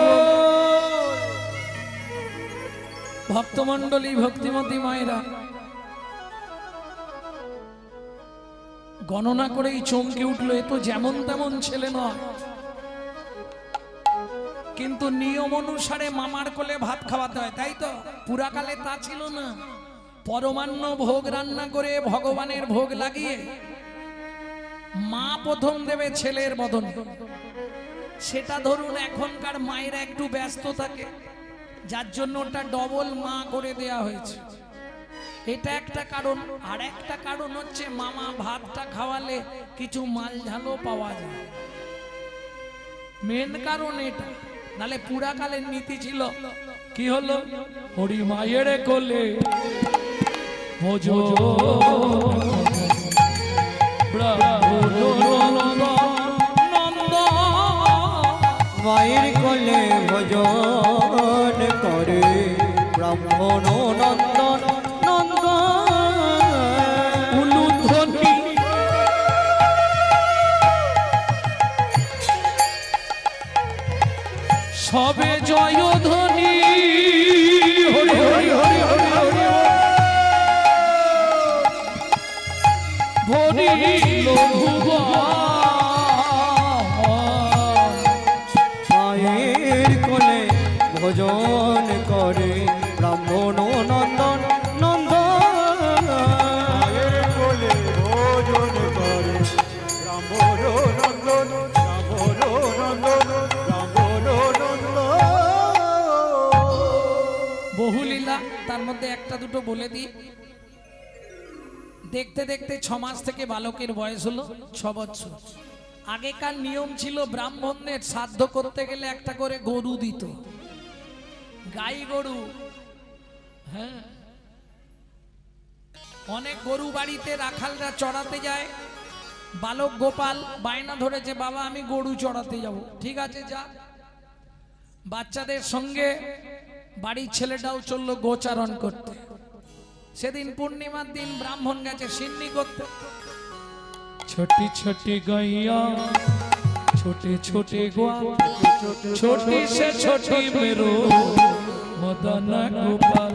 ভক্তমণ্ডলী ভক্তিমতী মায়েরা গণনা করেই চমকে উঠলো, এ তো যেমন তেমন ছেলে নয়। কিন্তু নিয়ম অনুসারে মামার কোলে ভাত খাওয়াতে হয়, তাই তো? পুরাকালে তা ছিল না। পরমান্ন ভোগ রান্না করে ভগবানের ভোগ লাগিয়ে মা প্রথম দেবে ছেলের বদন। সেটা ধরুন এখনকার মায়েরা একটু ব্যস্ত থাকে, যার জন্য ওটা ডবল মা করে দেয়া হয়েছে। এটা একটা কারণ। আর একটা কারণ হচ্ছে মামা ভাতটা খাওয়ালে কিছু মাল ঝালও পাওয়া যায়, মেন কারণ এটা। নালে পুরাকালের নীতি ছিল কি হলো, হরি মায়ের কোলে ভোজন মায়ের কোলে ভজন করে ব্রাহ্মণ নন্দন নন্দন। উলুধ্বনি সবে জয়ধ্বনি, হরি হরি হরি হরি হরি ভরি মায়ের কোলে ভজন করে ব্রাহ্মণ নন্দন নন্দন। মায়ের কোলে ভোজন করে ব্রাহ্মণ নন্দন, ব্রাহ্মণ নন্দন, ব্রাহ্মণ নন্দন। বহু লীলা, তার মধ্যে একটা দুটো বলে দিই। দেখতে দেখতে 6 মাস থেকে বালকের বয়স হলো 6 বছর। আগেকার নিয়ম ছিল ব্রাহ্মণদের শ্রাদ্ধ করতে গেলে একটা করে গরু দিত, গাই গরু। হ্যাঁ, অনেক গরু বাড়িতে রাখালরা চড়াতে যায়। বালক গোপাল বায়না ধরেছে, বাবা আমি গরু চড়াতে যাব। ঠিক আছে যা। বাচ্চাদের সঙ্গে বাড়ির ছেলেটাও চললো গোচারণ করতে। সেদিন পূর্ণিমার দিন ব্রাহ্মণ গেছে সিন্নি করতে। ছোটি ছোটি গইয়া ছোটে ছোটে গোয়া, ছোটি সে ছোটি মেরো মদন গোপাল।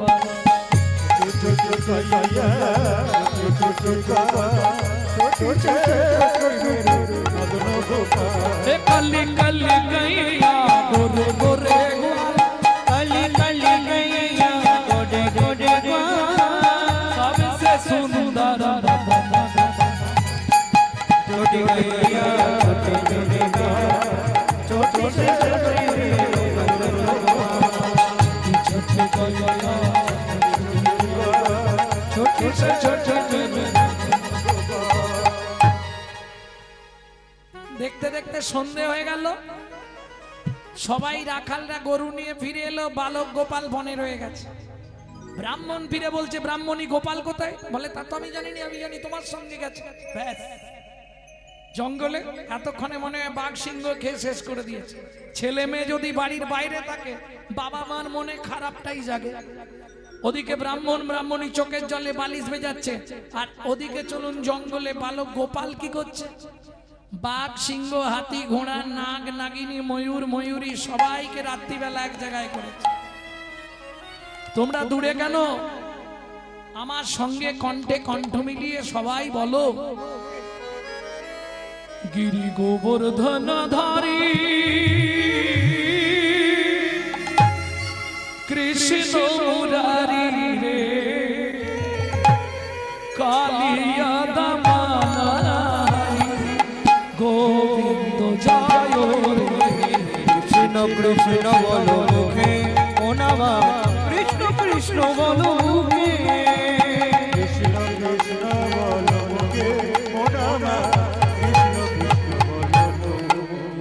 এ কালি কালি গাইয়া গোরে গোরে গোয়াল কালি কালি গাইয়া গোডে গোডে सबसे सुंदर छोटी गैया छोटे छोटे छोटे से छोटे से छोटे দেখতে দেখতে সন্ধে হয়ে গেল সবাই রাখালরা গরু নিয়ে ফিরে এলো বালক গোপাল বনে রয়ে গেছে ব্রাহ্মণ ফিরে বলছে ব্রাহ্মণী গোপাল কোথায় বলে তা তো আমি জানি না আমি জানি তোমার সঙ্গে গেছে ব্যাস জঙ্গলে এতক্ষণে মনে হয় বাঘ সিংহ খেয়ে শেষ করে দিয়েছে ছেলে মেয়ে যদি বাড়ির বাইরে থাকে বাবা মার মনে খারাপটাই জাগে ওদিকে ব্রাহ্মণী চোখের জলে বালিশ ভেজাচ্ছে আর ওদিকে চলুন জঙ্গলে বালক গোপাল কি করছে বাঘ সিংহ হাতি ঘোড়া নাগ নাগিনী ময়ূর ময়ূরী সবাইকে রাত্রিবেলা এক জায়গায় করেছে তোমরা দূরে কেন আমার সঙ্গে কণ্ঠে কণ্ঠ মিলিয়ে সবাই বলো গিরি গোবর্ধন ধারী কৃষ্ণ মুরারি রে কালিয়া দামানারি গোবিন্দ জয় রে কৃষ্ণ কৃষ্ণ বলো মুখে ও নামা কৃষ্ণ কৃষ্ণ বলো মুখে কৃষ্ণ কৃষ্ণ বলো মুখে ও নামা কৃষ্ণ কৃষ্ণ বলো মুখে।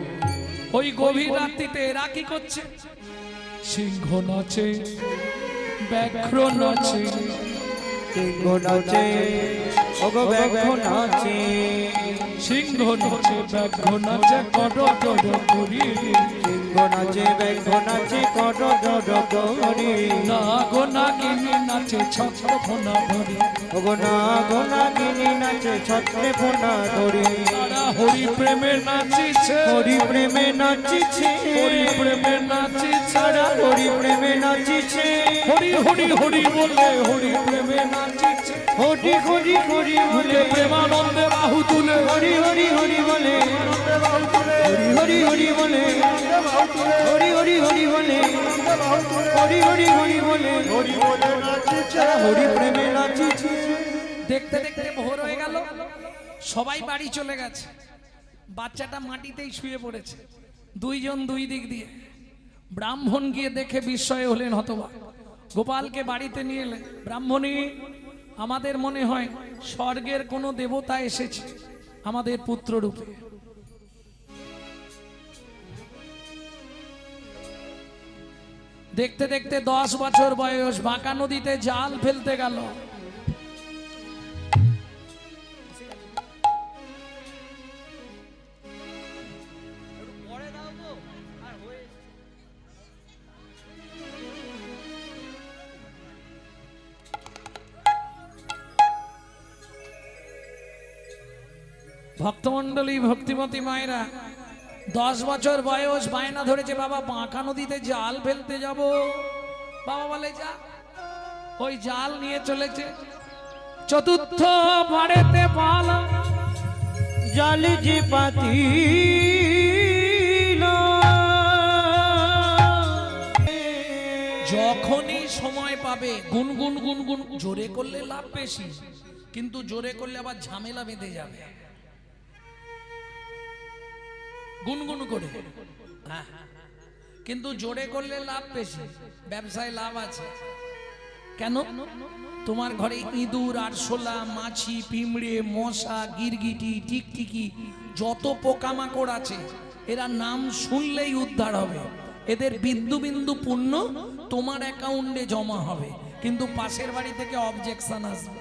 ওই গভীর রাত্রিতে এরা কি করছে সিংহ নাচে ব্যাঘ্র নাচে সিংহ নাচে ওগো ব্যাঘ্র নাচে সিংহ নাচে ব্যাঘ্র নাচে কড় কড় করি সিংহ নাচে ব্যাঘ্র নাচে কড় কড় করি নাগ নাগিনী নাচে ছত্র ফোনা ধরি ওগো নাগ নাগিনী নাচে ছত্রে ফোনা ধরি তারা হরি প্রেমে নাচিছে হরি প্রেমে নাচিছে হরি প্রেমে নাচিছে তারা হরি প্রেমে নাচিছে হরি হরি হরি বলে হরি প্রেমে নাচিছে হরি হরি হরি বলে প্রেমানন্দে বাহু তুলে হরি হরি হরি বলে হরি হরি বলে হরি হরি হরি বলে হরি হরি হরি বলে হরি বলে নাচিছে হরি প্রেমে নাচিছে দেখতে দেখতে ভোর হয়ে গেল সবাই বাড়ি চলে গেছে বাচ্চাটা মাটিতেই শুয়ে পড়েছে দুইজন দুই দিক দিয়ে ব্রাহ্মণ গিয়ে দেখে বিস্ময়ে হলেন হতবাক গোপালকে বাড়িতে নিয়ে এলেন ব্রাহ্মণী আমাদের মনে হয় স্বর্গের কোনো দেবতা এসেছে আমাদের পুত্র রূপে দেখতে দেখতে 10 বছর বয়স বাঁকা নদীতে জাল ফেলতে গেল ভক্তমণ্ডলী ভক্তিমতী মায়েরা 10 বছর বয়স বায়না ধরেছে বাবা বাঁকা নদীতে জাল ফেলতে যাব বাবা বলে যা ওই জাল নিয়ে চলেছে চতুর্থ ভাড়েতে পালা জালি যে পাতি যখনই সময় পাবে গুনগুন গুনগুন জোরে করলে লাভ বেশি কিন্তু জোরে করলে আবার ঝামেলা বেঁধে যাবে গুনগুন করে হ্যাঁ কিন্তু জোরে করলে লাভ বেশি ব্যবসায় লাভ আছে কেন তোমার ঘরে ইঁদুর আরশোলা মাছি পিঁমড়ে মশা গিরগিটি টিকটিকি যত পোকামাকড় আছে এরা নাম শুনলেই উদ্ধার হবে এদের বিন্দু বিন্দু পুণ্য তোমার অ্যাকাউন্টে জমা হবে কিন্তু পাশের বাড়ি থেকে অবজেকশন আসবে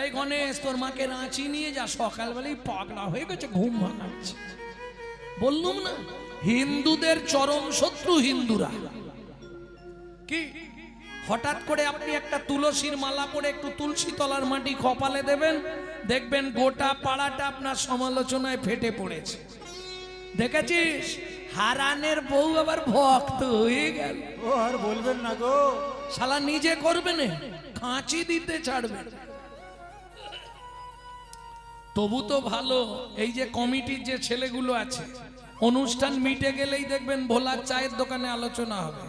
এই গণেশ তোর মাকে রাঁচি নিয়ে যা সকালবেলায় পাগলা হয়ে গেছে ঘুম ভাঙাচ্ছে বললুম না হিন্দুদের চরম শত্রু হিন্দুরা কি হঠাৎ করে আপনি একটা তুলসীর মালা পরে একটু তুলসী তলার মাটি কপালে দেবেন দেখবেন গোটা পাড়াটা আপনার সমালোচনায় ফেটে পড়েছে দেখেছিস হারানের বউ আবার ভক্ত হয়ে গেল ও আর বলবেন না গো শালা নিজে করবে না খাঁচি দিতে ছাড়বে। তবু তো ভালো, এই যে কমিটির যে ছেলেগুলো আছে, অনুষ্ঠান মিটে গেলেই দেখবেন ভোলার চায়ের দোকানে আলোচনা হবে।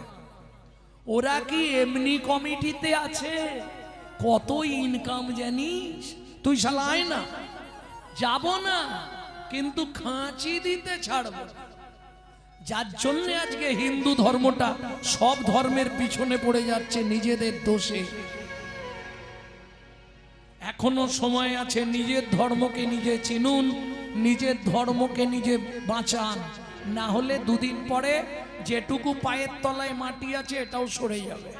ওরা কি এমনি কমিটিতে আছে? কত ইনকাম জানিস তুই? শালা আয় না, যাব না, কিন্তু খাঁচি দিতে ছাড়ব। যার জন্য আজকে হিন্দু ধর্মটা সব ধর্মের পিছনে পড়ে যাচ্ছে নিজেদের দোষে। এখনো সময় আছে, নিজের ধর্মকে নিজে চিনুন, নিজের ধর্মকে নিজে বাঁচান, না হলে দুদিন পরে যেটুকু পায়ের তলায় মাটি আছে এটাও সরে যাবে।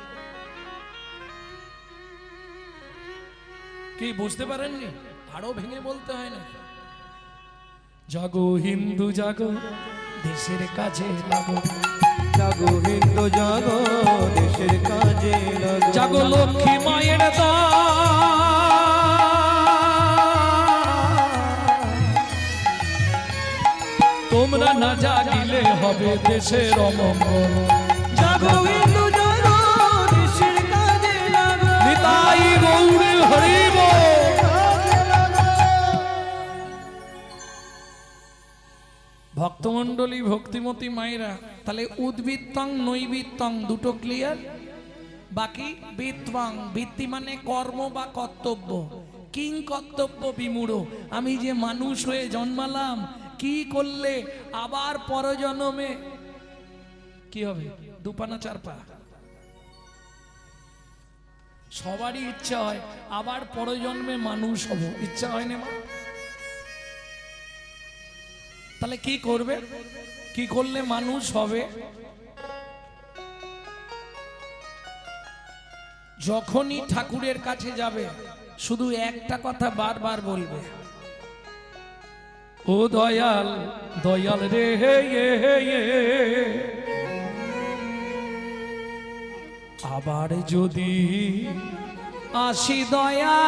কি বুঝতে পারেননি? আরো ভেঙে বলতে হয় না? জাগো হিন্দু জাগো, দেশের কাজে লাগো। জাগো হিন্দু জাগো, দেশের কাজে লাগো। জাগো লক্ষ্মী মায়ের তোমরা না জাগিলে হবে দেশের অমঙ্গল। জাগো হিন্দু জাগো, দেশের কাজে লাগো। নিতাই গৌর হরি বল। ভক্তমণ্ডলী, ভক্তিমতী মায়েরা, তাহলে উদ্বৃত্তং নৈবৃত্তং দুটো ক্লিয়ার। বাকি বৃত্তং, বৃত্তি মানে কর্ম বা কর্তব্য। কিং কর্তব্য বিমূঢ়, আমি যে মানুষ হয়ে জন্মালাম, কি করলে আবার পরজন্মে কি হবে? দুপানা চার পা। সবারই ইচ্ছা হয় আবার পরজন্মে মানুষ হব, ইচ্ছা হয় না মা? তাহলে কি করবে? কি করলে মানুষ হবে? যখনই ঠাকুরের কাছে যাবে শুধু একটা কথা বারবার বলবে, ও দয়াল দয়াল রে আবার যদি আসি দয়া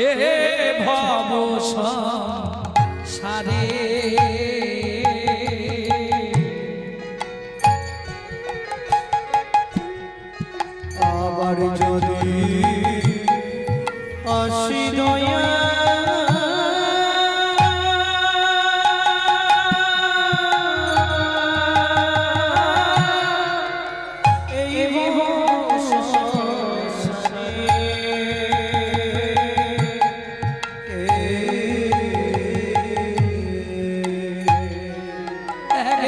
এ ভব সারে। আবার যদি আসি দয়া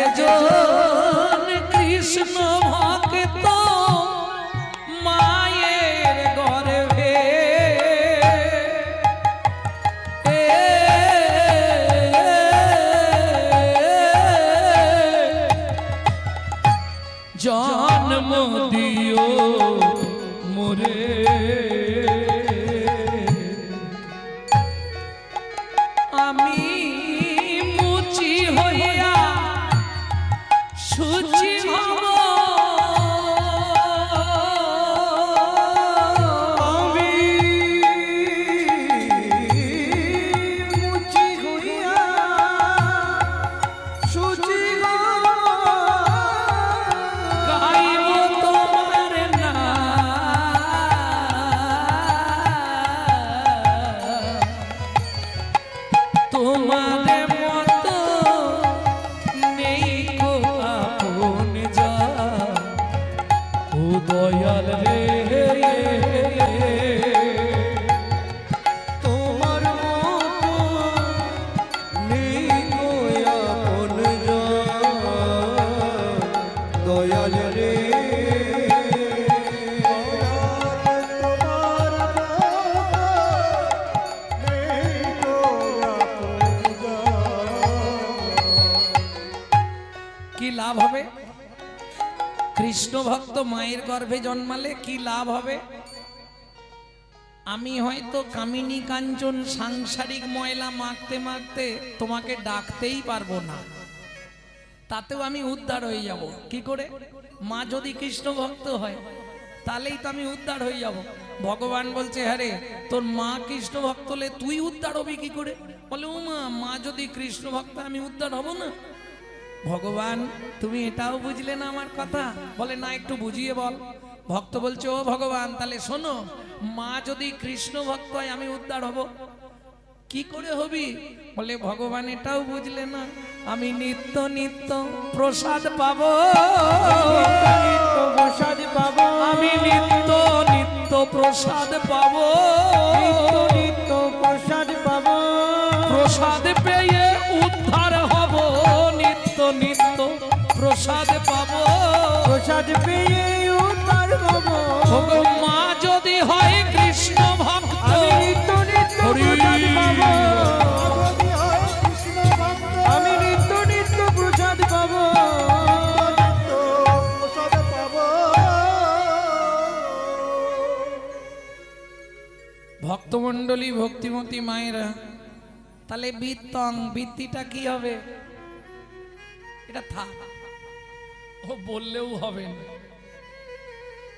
একজন কৃষ্ণ ভক্ত মায়ের গর্ভে জন্ম দিও মোরে। আমি মুচি হইয়া সুচি হব, আমি মুচি হইয়া সুচি হব। গাইব তোমার নাম। তোমাদের মতো নেই গো আপন যা, ও দয়াল রে তোমার মতো নেই গো আপন জন, দয়াল রে। কি লাভ হবে? কৃষ্ণ ভক্ত মায়ের গর্ভে জন্মালে কি লাভ হবে? আমি হয়তো কামিনী কাঞ্চন সাংসারিক ময়লা মাখতে মাখতে তোমাকে ডাকতেই পারবো না, তাতেও আমি উদ্ধার হয়ে যাব। কি করে? মা যদি কৃষ্ণ ভক্ত হয় তাহলেই তো আমি উদ্ধার হয়ে যাব। ভগবান বলছে, হ্যাঁ রে, তোর মা কৃষ্ণ ভক্ত হলে তুই উদ্ধার হবি কি করে? বলে, ও মা, মা যদি কৃষ্ণ ভক্ত আমি উদ্ধার হব না? ভগবান তুমি এটাও বুঝলে না আমার কথা? বলে না, একটু বুঝিয়ে বল। ভক্ত বলছে ও ভগবান তাহলে শোনো, মা যদি কৃষ্ণ ভক্ত হয় আমি উদ্ধার হব, কি করে হবি? বলে ভগবান এটাও বুঝলে না, আমি নিত্য নিত্য প্রসাদ পাবো, নিত্য প্রসাদ পাবো, আমি নিত্য নিত্য প্রসাদ পাবো, নিত্য নিত্য প্রসাদ পাবো, প্রসাদ পেয়ে উদ্ধার হব, নিত্য নিত্য প্রসাদ পাবো, প্রসাদ পেয়ে উদ্ধার পাবো। ওগো মা যদি হয় কৃষ্ণ ভক্ত, আমি নিত্য নিত্য হরি প্রসাদ পাবো, যদি হয় কৃষ্ণ ভক্ত, আমি নিত্য নিত্য প্রসাদ পাবো। নিত্য প্রসাদ পাবো। ভক্তমণ্ডলী ভক্তিমতী মায়েরা, তাহলে বৃত্তং, বৃত্তিটা কি হবে? এটা থাক, ও বললেও হবে না,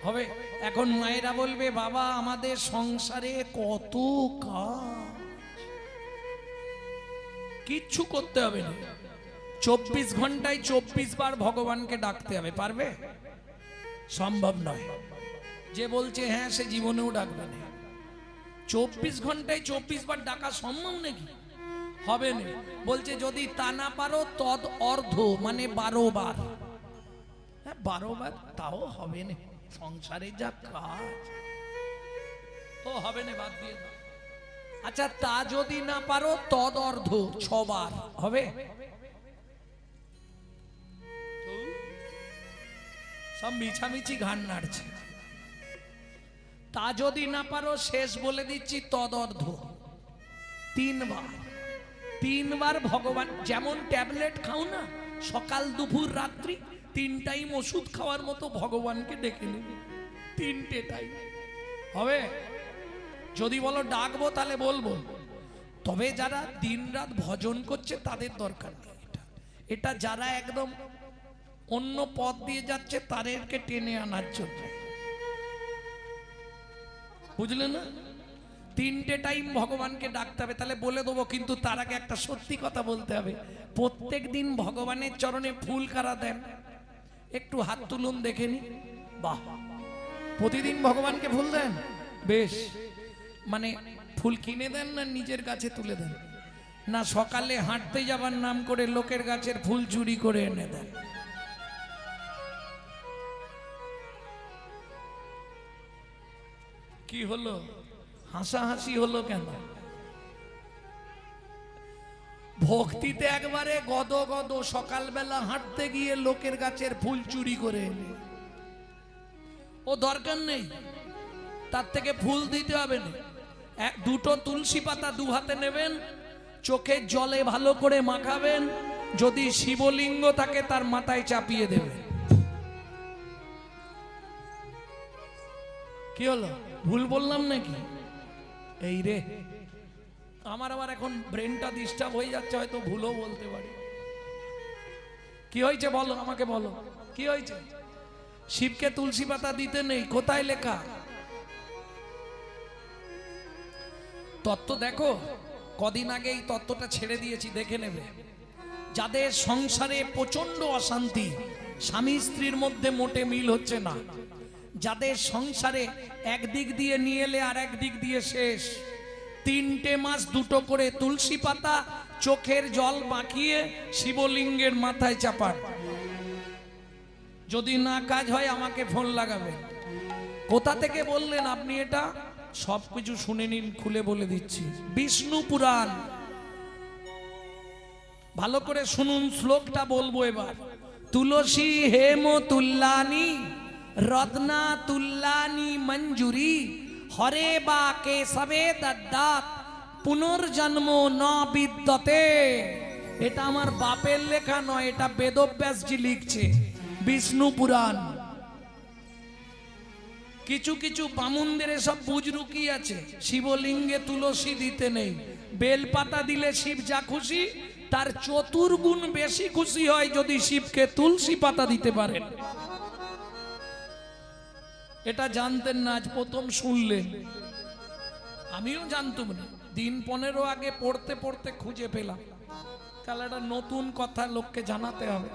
হবে। এখন মায়েরা বলবে বাবা আমাদের সংসারে কত কাজ, কিচ্ছু করতে হবে না, 24 ঘন্টায় 24 বার ভগবানকে ডাকতে হবে, পারবে? সম্ভব নয়। যে বলছে হ্যাঁ সে জীবনেও ডাকবে না। 24 ঘন্টায় 24 বার ডাকা সম্ভব নাকি? হবে না। বলছে যদি তা না পারো তদ অর্ধ, মানে 12 বার। হ্যাঁ 12 বার তাও হবে না, সংসারে যা কাজ তো হবে না, বাদ দিয়ে দাও। আচ্ছা তা যদি না পারো তদ অর্ধ 6 বার হবে? সব মিছামিছি ঘাড় নাড়ছে। তা যদি না পারো শেষ বলে দিচ্ছি তদর্ধ 3 বার। 3 বার ভগবান, যেমন ট্যাবলেট খাও না সকাল দুপুর রাত্রি, 3 টাইম ওষুধ খাওয়ার মতো ভগবানকে ডেকে নেবে, 3টে টাইম হবে। যদি বলো ডাকবো তাহলে বলবো, তবে যারা দিনরাত ভজন করছে তাদের দরকার নেই। এটা যারা একদম অন্য পথ দিয়ে যাচ্ছে তাদেরকে টেনে আনার জন্য, বুঝলে না? 3টে টাইম ভগবানকে ডাকতে হবে। তাহলে বলে দেবো, কিন্তু তার আগে একটা সত্যি কথা বলতে হবে। প্রত্যেক দিন ভগবানের চরণে ফুল কারা দেন? একটু হাত তুলুন দেখে নি। বাহ, প্রতিদিন ভগবানকে ফুল দেন? বেশ, মানে ফুল কিনে দেন না নিজের কাছে তুলে দেন? না সকালে হাঁটতে যাবার নাম করে লোকের গাছের ফুল চুরি করে এনে দেন? কি হলো, হাসাহাসি হলো কেন? ভক্তিতে একবারে গদ গদ, সকালবেলা হাঁটতে গিয়ে লোকের গাছের ফুল চুরি করে এনে, ও দরকার নেই, তার থেকে ফুল দিতে হবে না। 2টো তুলসী পাতা 2 হাতে নেবেন, চোখের জলে ভালো করে মাখাবেন, যদি শিবলিঙ্গ থাকে তার মাথায় চাপিয়ে দেবেন। কি হলো, ভুল বললাম নাকি? এই রে, আমার আবার এখন ব্রেনটা ডিস্টার্ব হয়ে যাচ্ছে, হয়তো ভুলও বলতে পারি। কি হয়েছে বলো, আমাকে বলো কি হয়েছে? শিবকে তুলসী পাতা দিতে নেই, কোথায় লেখা? তত্ত্ব দেখো, কদিন আগে এই তত্ত্বটা ছেড়ে দিয়েছি, দেখে নেবে। যাদের সংসারে প্রচন্ড অশান্তি, স্বামী স্ত্রীর মধ্যে মোটে মিল হচ্ছে না, যাদের সংসারে একদিক দিয়ে নিয়ে এলে আর একদিক দিয়ে শেষ, 3টে মাস 2টো করে তুলসী পাতা চোখের জল মাখিয়ে শিবলিঙ্গের মাথায় চাপান। যদি না কাজ হয় আমাকে ফোন লাগাবেন। কোথা থেকে বললেন আপনি এটা? সবকিছু শুনে নিন, খুলে বলে দিচ্ছি। বিষ্ণু পুরাণ, ভালো করে শুনুন, শ্লোকটা বলবো এবার। তুলসী হেম তুল্লানি রত্না তুল্লানি মঞ্জুরি, হরে বা কেশবে দদ্দাত পুনর্জন্ম ন বিদ্যতে। এটা আমার বাপের লেখা নয়, এটা বেদব্যাসজি লিখছে, বিষ্ণু পুরাণ। কিছু কিছু বামুনদের সব বুজরুকি আছে, শিবলিঙ্গে তুলসী দিতে নেই, বেলপাতা দিলে শিব যা খুশি তার 4 গুণ বেশি খুশি হয় যদি শিবকে তুলসী পাতা দিতে পারেন। এটা জানতেন না, আজ প্রথম শুনলেন। আমিও জানতাম না, দিন 15 আগে পড়তে পড়তে খুঁজে পেলাম। তাহলে একটা নতুন কথা লোককে জানাতে হবে।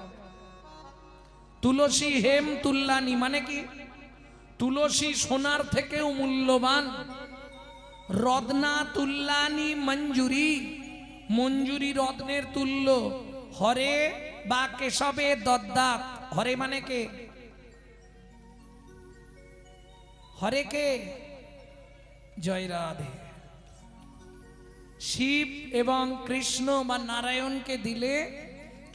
তুলসী হেম তুল্লানি মানে কি? তুলসী সোনার থেকেও মূল্যবান। রত্না তুল্লানি মঞ্জুরি, মঞ্জুরি রত্নের তুল্য। হরে বা কেশবে দদ্দাত। হরে মানে কে? হরে কে? জয় রাধে। শিব এবং কৃষ্ণ বা নারায়ণকে দিলে,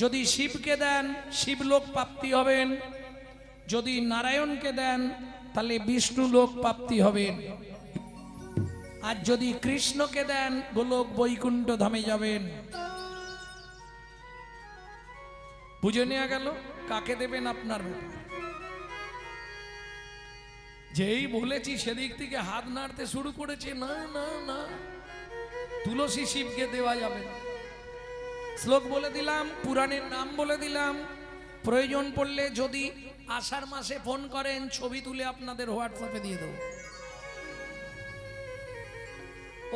যদি শিবকে দেন শিবলোক প্রাপ্তি হবেন, যদি নারায়ণকে দেন তাহলে বিষ্ণু লোক প্রাপ্তি হবেন, আর যদি কৃষ্ণকে দেন গোলক বৈকুণ্ঠ ধামে যাবেন। বুঝে নেওয়া গেল? কাকে দেবেন আপনার ব্যাপার। যেই বলেছি সেদিক থেকে হাত নাড়তে শুরু করেছে, না না না, তুলসী শিবকে দেওয়া যাবে না। শ্লোক বলে দিলাম, পুরাণের নাম বলে দিলাম। প্রয়োজন পড়লে যদি আষাঢ় মাসে ফোন করেন, ছবি তুলে আপনাদের হোয়াটসঅ্যাপে দিয়ে দেবো।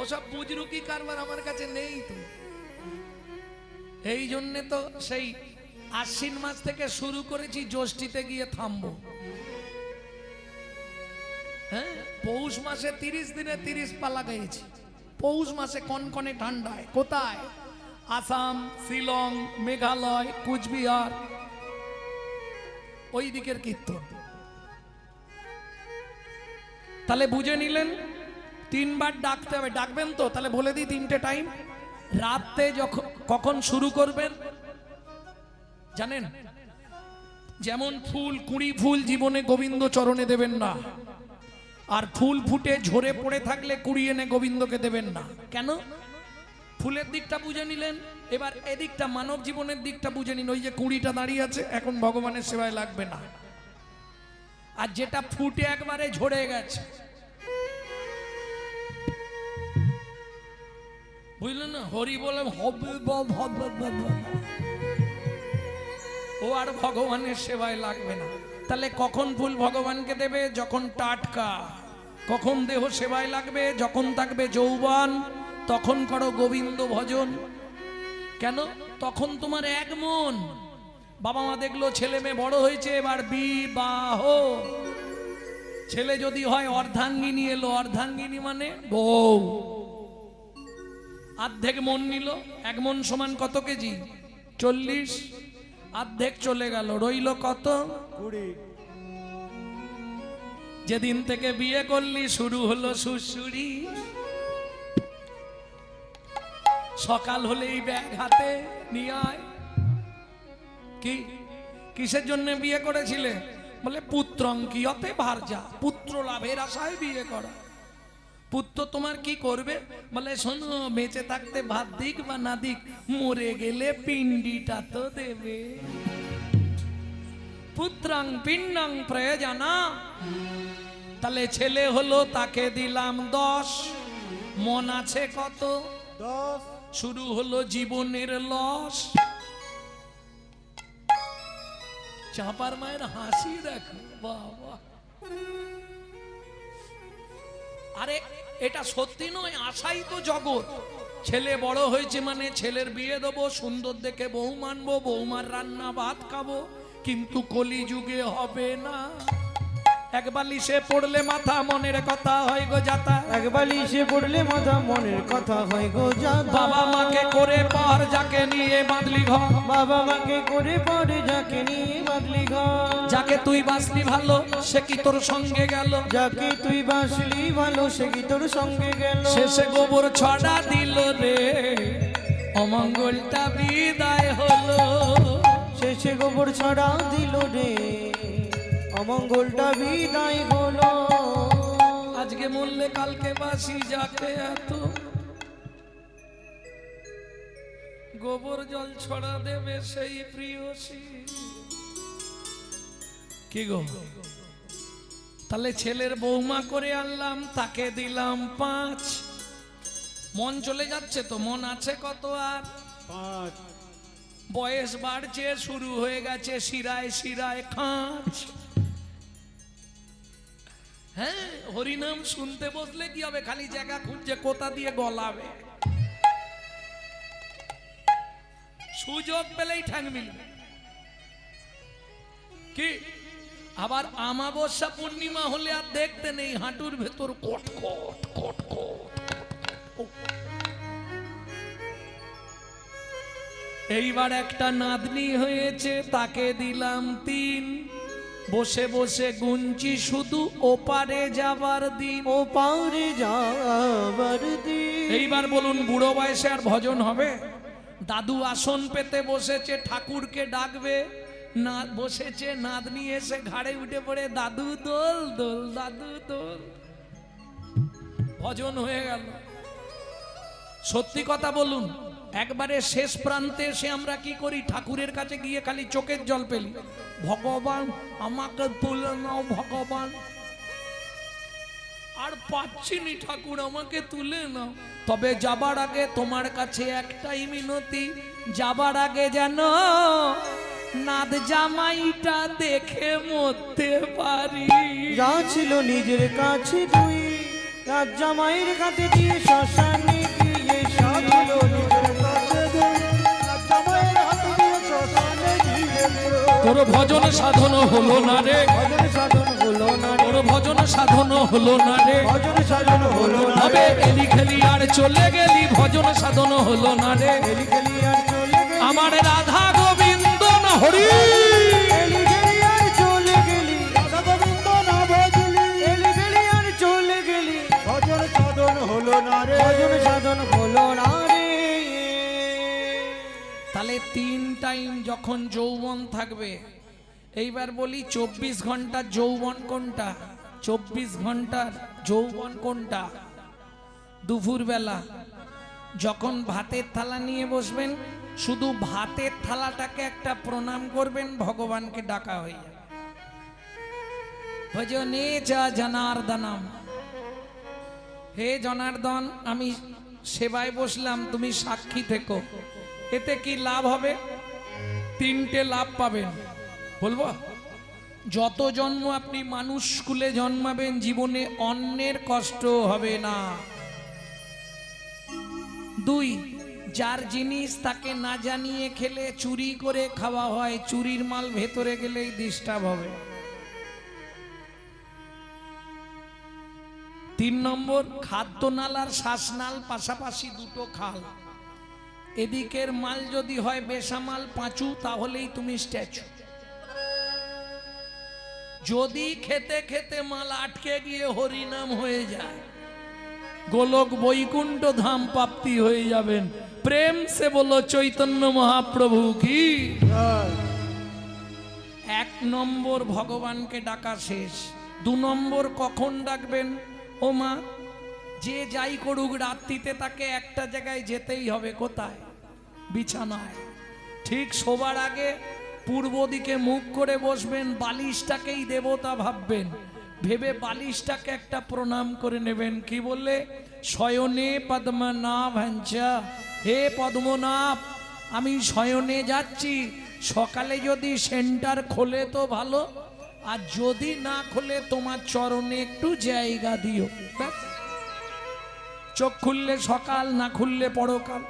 ওসব বুজরুকি কারবার আমার কাছে নেই তো। এই জন্যে তো সেই আশ্বিন মাস থেকে শুরু করেছি, জ্যৈষ্ঠীতে গিয়ে থামবো। হ্যাঁ, পৌষ মাসে 30 দিনে 30 পালা গেছি। পৌষ মাসে কনকনে ঠান্ডায়। কোথায়? আসাম, শিলং, মেঘালয়, কুচবিহার, ওই দিকের কীর্তন। তাহলে বুঝে নিলেন 3 বার ডাকতে হবে। ডাকবেন তো? তাহলে বলে দিই 3টে টাইম। রাতে যখন কখন শুরু করবেন জানেন? যেমন ফুল, কুঁড়ি ফুল জীবনে গোবিন্দ চরণে দেবেন না, আর ফুল ফুটে ঝরে পড়ে থাকলে কুড়ি এনে গোবিন্দকে দেবেন না। কেন? ফুলের দিকটা বুঝে নিলেন, এবার এদিকটা মানব জীবনের দিকটা বুঝে নিন। ওই যে কুড়িটা দাঁড়িয়ে আছে, এখন ভগবানের সেবায় লাগবে না। আর যেটা ফুটে একবারে ঝরে গেছে, বুঝলেন না? হরি বলে ও আর ভগবানের সেবায় লাগবে না। তাহলে কখন ফুল ভগবানকে দেবে? যখন টাটকা। কখন দেহ সেবায় লাগবে? যখন থাকবে যৌবন, তখন করো গোবিন্দ ভজন। কেন? তখন তোমার এক মন। বাবা মা দেখলো ছেলে মেয়ে বড় হয়েছে, এবার বিবাহ। ছেলে যদি হয় অর্ধাঙ্গিনী এলো। অর্ধাঙ্গিনী মানে বউ। অর্ধেক মন নিল। 1 মন সমান কত কেজি? 40। অর্ধেক চলে গেল, রইল কত? 20। যেদিন থেকে বিয়ে করলি শুরু হলো সুসুরি। সকাল হলেই ব্যাগ হাতে নিয়ে আয়। কি কিসের জন্য বিয়ে করেছিলে? বলে পুত্রঙ্কিয়তে ভার্যা, পুত্র লাভের আশায় বিয়ে করা। পুত্র তোমার কি করবে? বলে শোনো, বেঁচে থাকতে ভাত দিক বা না দিক, মরে গেলে পিণ্ডিটা তো দেবে। পুত্রাং পিণ্ডং প্রয়োজনা। তাহলে ছেলে হলো, তাকে দিলাম 10। মন আছে কত? 10। শুরু হলো জীবনের লস। চাপার মায়ের হাসি দেখো বাবা। আরে এটা সত্যি নয়, আশাই তো জগৎ। ছেলে বড় হয়েছে মানে ছেলের বিয়ে দেবো, সুন্দর দেখে বউ মানবো, বৌমার রান্না ভাত খাবো। কিন্তু কলিযুগে হবে না। এক বালিশে পড়লে মাথা, মনের কথা হয় গো যাতা। এক বালিশে পড়লে মাথা, মনের কথা হয় গো যাতা। বাবা মাকে করে পর, যাকে নিয়ে বাঁধলি ঘর। বাবা মাকে করে পরে, যাকে নিয়ে বাঁধলি ঘর। যাকে তুই বাঁচলি ভালো, সে কি তোর সঙ্গে গেল? যাকে তুই বাঁচলি ভালো, সে কি তোর সঙ্গে গেল? শেষে গোবর ছড়া দিল রে, অমঙ্গলটা বিদায় হলো। শেষে গোবর ছড়া দিল রে, অমঙ্গলটা বিদায় হলো। আজকে মরলে কালকে বাসি, যাকে এত গোবর জল ছড়া দেবে সেই প্রিয়সী। কি গো? তাহলে ছেলের বৌমা করে আনলাম, তাকে দিলাম 5। মন চলে যাচ্ছে তো, মন আছে কত? আর 5। বয়স বাড়ছে, শুরু হয়ে গেছে শিরায় শিরায় খাঁচ। হ্যাঁ, হরিনাম শুনতে বসলে কি হবে? খালি জায়গা খুঁজছে কোথা দিয়ে গলাবে। সুযোগ পেলেই ঠ্যাং মিলবে কি। আবার আমাবস্যা পূর্ণিমা হলে আর দেখতে নেই, হাঁটুর ভেতর কটকট কটকট। এইবার একটা নাতনি হয়েছে, তাকে দিলাম 3, বসে বসে গুনছি শুধু ওপারে যাবার দিন। ও পারে যাবার দিন। এইবার বলুন বুড়ো বয়সে আর ভজন হবে? দাদু আসন পেতে বসেছে, ঠাকুরকে ডাকবে, না বসেছে, নাতনি এসে ঘাড়ে উঠে পড়ে দাদু দোল দোল দাদু দোল, ভজন হয়ে গেল। সত্যি কথা বলুন, একবারে শেষ প্রান্তে এসে আমরা কি করি? ঠাকুরের কাছে গিয়ে খালি চোখের জল পেলি, ভগবান আমাকে তুলে নাও ভগবান, আর পাচ্ছি নি ঠাকুর আমাকে তুলে নাও। তবে যাবার আগে তোমার কাছে একটাই মিনতি, যাবার আগে যেন নাদ জামাইটা দেখে মরতে পারি। যা ছিল নিজের কাছে তুই, রাত জামাইয়ের কাছে দিয়ে শ্মশানে গিয়ে সাধুল নিজের কাছে তুই, রাত জামাইয়ের হাতে দিয়ে শ্মশানে গিয়ে। তোর ভজন সাধন হলো না রে, ভজন সাধন হলো না রে, তোর ভজন সাধন হলো না রে, ভজন সাধন হলো না তবে রে। এলি খেলি আর চলে গেলি, ভজন সাধন হলো না রে। এলি গেলি আর চলে গেলি, আমার রাধা গোবিন্দ না হরি, এলি গেলি আর চলে গেলি, রাধা গোবিন্দ না ভজলি, এলি গেলি আর চলে গেলি, ভজন সাধন হলো না রে, ভজন সাধন হলো না রে। তাহলে 3 টাইম যখন যৌবন থাকবে, এইবার বলি 24 ঘন্টার যৌবন কোনটা? 24 ঘন্টার যৌবন কোনটা? দুপুর বেলা যখন ভাতের থালা নিয়ে বসবেন, শুধু ভাতের থালাটাকে একটা প্রণাম করবেন, ভগবানকে ডাকা হয়ে যাবে। ভজনে যা জনার্দনম, হে জনার্দন আমি সেবায় বসলাম, তুমি সাক্ষী থেকো। এতে কি লাভ হবে? 3টে লাভ পাবেন, বলবো। যত জন্ম আপনি মানুষ কুলে জন্মাবেন, জীবনে অন্যের কষ্ট হবে না। 2, যার জিনিস তাকে না জানিয়ে খেলে চুরি করে খাওয়া হয়, চুরির মাল ভেতরে গেলেই ডিস্টার্ব হবে। 3 নম্বর, খাদ্যনাল আর শ্বাসনাল পাশাপাশি দুটো খাল, এদিকের মাল যদি হয় বেসামাল পাঁচু, তাহলেই তুমি স্ট্যাচু। যদি খেতে খেতে মাল আটকে গিয়ে হরিনাম হয়ে যায়, গোলক বৈকুণ্ঠ ধাম প্রাপ্তি হয়ে যাবেন। প্রেম সে বলো চৈতন্য মহাপ্রভু কি। 1 নম্বর ভগবানকে ডাকা শেষ। 2 নম্বর কখন ডাকবেন? ও মা, যে যাই করুক রাত্রিতে তাকে একটা জায়গায় যেতেই হবে। কোথায়? বিছানায়। ঠিক শোবার আগে পূর্ব দিকে মুখ করে বসবেন, বালিশটাকেই দেবতা ভাববেন, ভেবে বালিশটাকে একটা প্রণাম করে নেবেন। কি বললে? শয়নে পদ্মনাভ হঞ্চা, হে পদ্মনাভ আমি শয়নে যাচ্ছি, সকালে যদি সেন্টার খোলে তো ভালো, আর যদি না খোলে তোমার চরণে একটু জায়গা দিও। ব্যাস। চোখ খুললে সকাল, না খুললে পরকাল।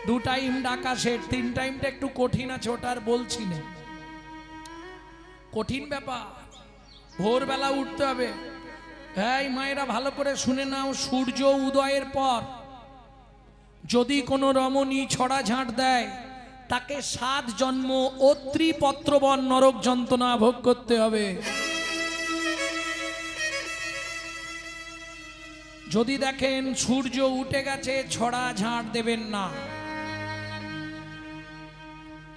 2 টাইম ডাকা শেষ। 3 টাইমটা একটু কঠিন আছে, ওটা আর বলছি না, কঠিন ব্যাপার। ভোরবেলা উঠতে হবে। এই মায়েরা ভালো করে শুনে নাও, সূর্য উদয়ের পর যদি কোনো রমণী ছড়া ঝাঁট দেয়, তাকে 7 জন্ম অত্রি পত্রবন নরক যন্ত্রণা ভোগ করতে হবে। যদি দেখেন সূর্য উঠে গেছে, ছড়া ঝাঁট দেবেন না।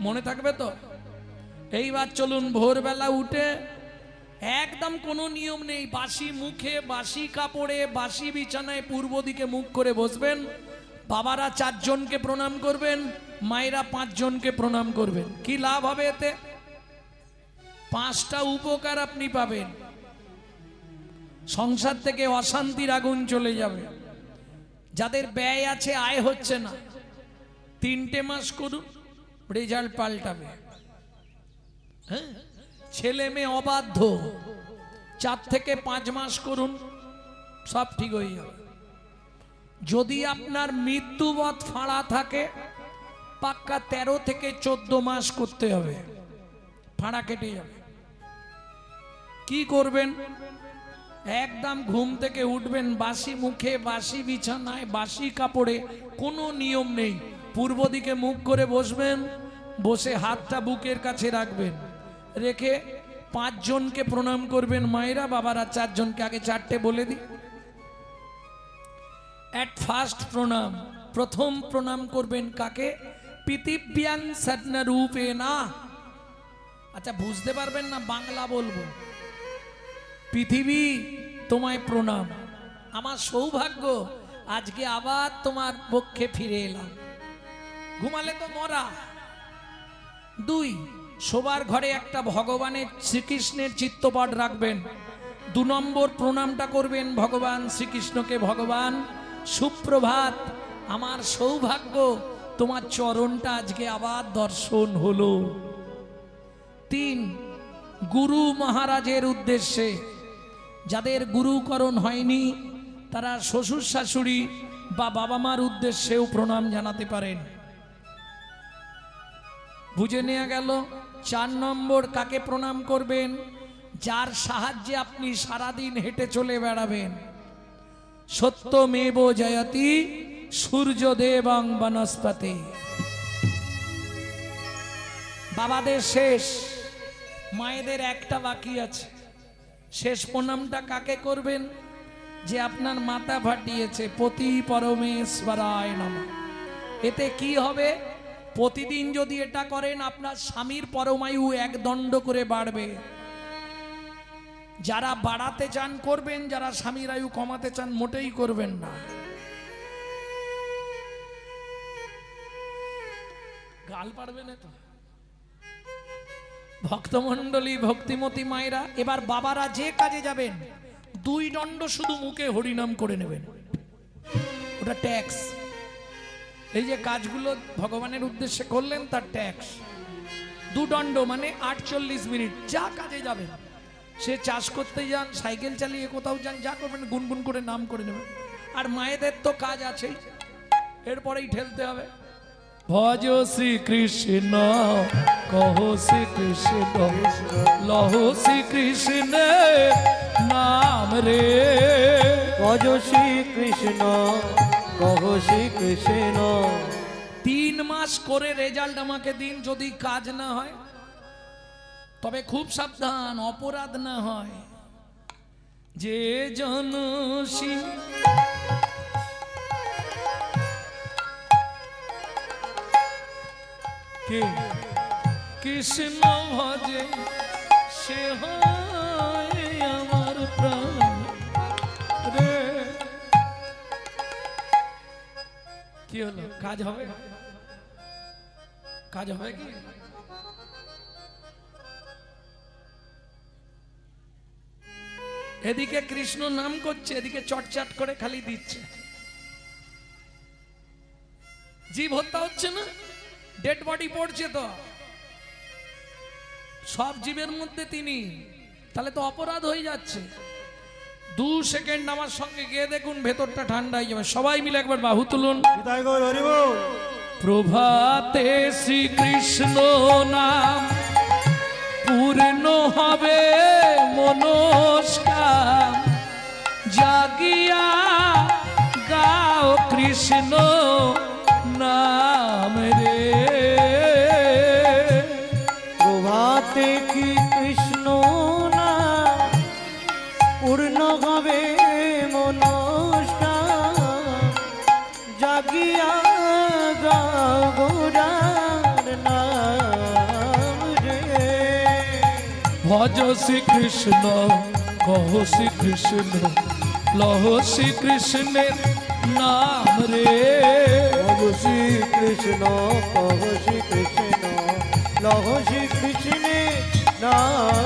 মনে থাকবে তো? এইবার চলুন, ভোরবেলা উঠে একদম কোনো নিয়ম নেই, বাসি মুখে, বাসি কাপড়ে, বাসি বিছানায় পূর্ব দিকে মুখ করে বসবেন। বাবারা 4 জনকে প্রণাম করবেন, মায়েরা 5 জনকে প্রণাম করবেন। কি লাভ হবে এতে? 5টা উপকার আপনি পাবেন। সংসার থেকে অশান্তির আগুন চলে যাবে। যাদের ব্যয় আছে, আয় হচ্ছে না, 3টে মাস করুন, রেজাল্ট পাল্টাবে। হ্যাঁ, ছেলে মেয়ে অবাধ্য, 4 থেকে 5 মাস করুন, সব ঠিক হয়ে যাবে। যদি আপনার মৃত্যুবৎ ফাঁড়া থাকে পাক্কা 13 থেকে 14 মাস করতে হবে, ফাঁড়া কেটে যাবে। কি করবেন? একদম ঘুম থেকে উঠবেন বাসি মুখে, বাসি বিছানায়, বাসি কাপড়ে, কোনো নিয়ম নেই। পূর্ব দিকে মুখ করে বসবেন, বসে হাতটা বুকের কাছে রাখবেন, রেখে 5 জনকে প্রণাম করবেন মায়েরা, বাবারা 4 জনকে, আগে 4টে বলে দিই। এট ফার্স্ট প্রণাম, প্রথম প্রণাম করবেন কাকে? পৃথিব্যাং সদনা রূপে না। আচ্ছা বুঝতে পারবেন না, বাংলা বলবো। পৃথিবী তোমায় প্রণাম, আমার সৌভাগ্য আজকে আবার তোমার পক্ষে ফিরে এলাম, ঘুমালে তো মরা। 2, শোবার ঘরে একটা ভগবানের শ্রীকৃষ্ণের চিত্রপট রাখবেন। 2 নম্বর প্রণামটা করবেন ভগবান শ্রীকৃষ্ণকে, ভগবান সুপ্রভাত, আমার সৌভাগ্য তোমার চরণটা আজকে আবার দর্শন হলো। 3, গুরু মহারাজের উদ্দেশ্যে, যাদের গুরুকরণ হয়নি তারা শ্বশুর শাশুড়ি বা বাবা মার উদ্দেশ্যেও প্রণাম জানাতে পারেন। বুঝে নেওয়া গেল। 4 নম্বর কাকে প্রণাম করবেন? যার সাহায্যে আপনি সারাদিন হেঁটে চলে বেড়াবেন। সত্যমেব জয়তি সূর্যদেবং বনস্পতি। বাবাদের শেষ, মায়েদের একটা বাকি আছে। শেষ প্রণামটা কাকে করবেন? যে আপনার মাথা ফাটিয়েছে, পতি পরমেশ্বরায় নমঃ। এতে কি হবে? প্রতিদিন যদি এটা করেন আপনার স্বামীর পরমায়ু 1 দণ্ড করে বাড়বে। যারা বাড়াতে চান করবেন, যারা স্বামীর আয়ু কমাতে চান মোটেই করবেন না। গাল পারবে না তো ভক্তমণ্ডলী, ভক্তিমতী মায়েরা। এবার বাবারা যে কাজে যাবেন 2 দণ্ড শুধু মুখে হরিনাম করে নেবেন, ওটা ট্যাক্স। এই যে কাজগুলো ভগবানের উদ্দেশ্যে করলেন তার ট্যাক্স। 2 দণ্ড মানে 48 মিনিট। যা কাজে যাবেন, সে চাষ করতে যান, সাইকেল চালিয়ে কোথাও যান, যা করবেন গুনগুন করে নাম করে নেবেন। আর মায়েদের তো কাজ আছেই, এরপরেই ঠেলতে হবে। ভজ শ্রীকৃষ্ণ কহ শ্রীকৃষ্ণ লহ শ্রীকৃষ্ণ নাম রে। ভজ শ্রীকৃষ্ণ কহ শ্রীকৃষ্ণ। 3 মাস করে রেজাল্ট আমাকে দিন। যদি কাজ না হয় তবে খুব সাবধান, অপরাধ না হয়। যে জনসী কে কৃষ্ণ ভজে সে হয় আমার প্রাণ রে। কি হলো? কাজ হবে? কাজ হবে কি? এদিকে কৃষ্ণ নাম করছে, এদিকে চটচাট করে খালি দিচ্ছে। জীব হত্যা হচ্ছে না? ডেড বডি পড়ছে তো, সব জীবের মধ্যে তিনি, তাহলে তো অপরাধ হয়ে যাচ্ছে। 2 সেকেন্ড আমার সঙ্গে গিয়ে দেখুন, ভেতরটা ঠান্ডা হয়ে যাবে। সবাই মিলে একবার বাহু তুলুন। প্রভাতে শ্রীকৃষ্ণ নাম পূর্ণ হবে মনস্কাম, জাগিয়া গাও কৃষ্ণ নাম রে। প্রভাতে কি কৃষ্ণ নাম পূর্ণ হবে মনস্কাম, জাগিয়া গাও গৌরার নাম রে। ভজ শ্রীকৃষ্ণ কহ শ্রীকৃষ্ণ লহ শ্রীকৃষ্ণের নাম রে। ভজ শ্রীকৃষ্ণ কহ শ্রীকৃষ্ণ লহ শ্রীকৃষ্ণের নাম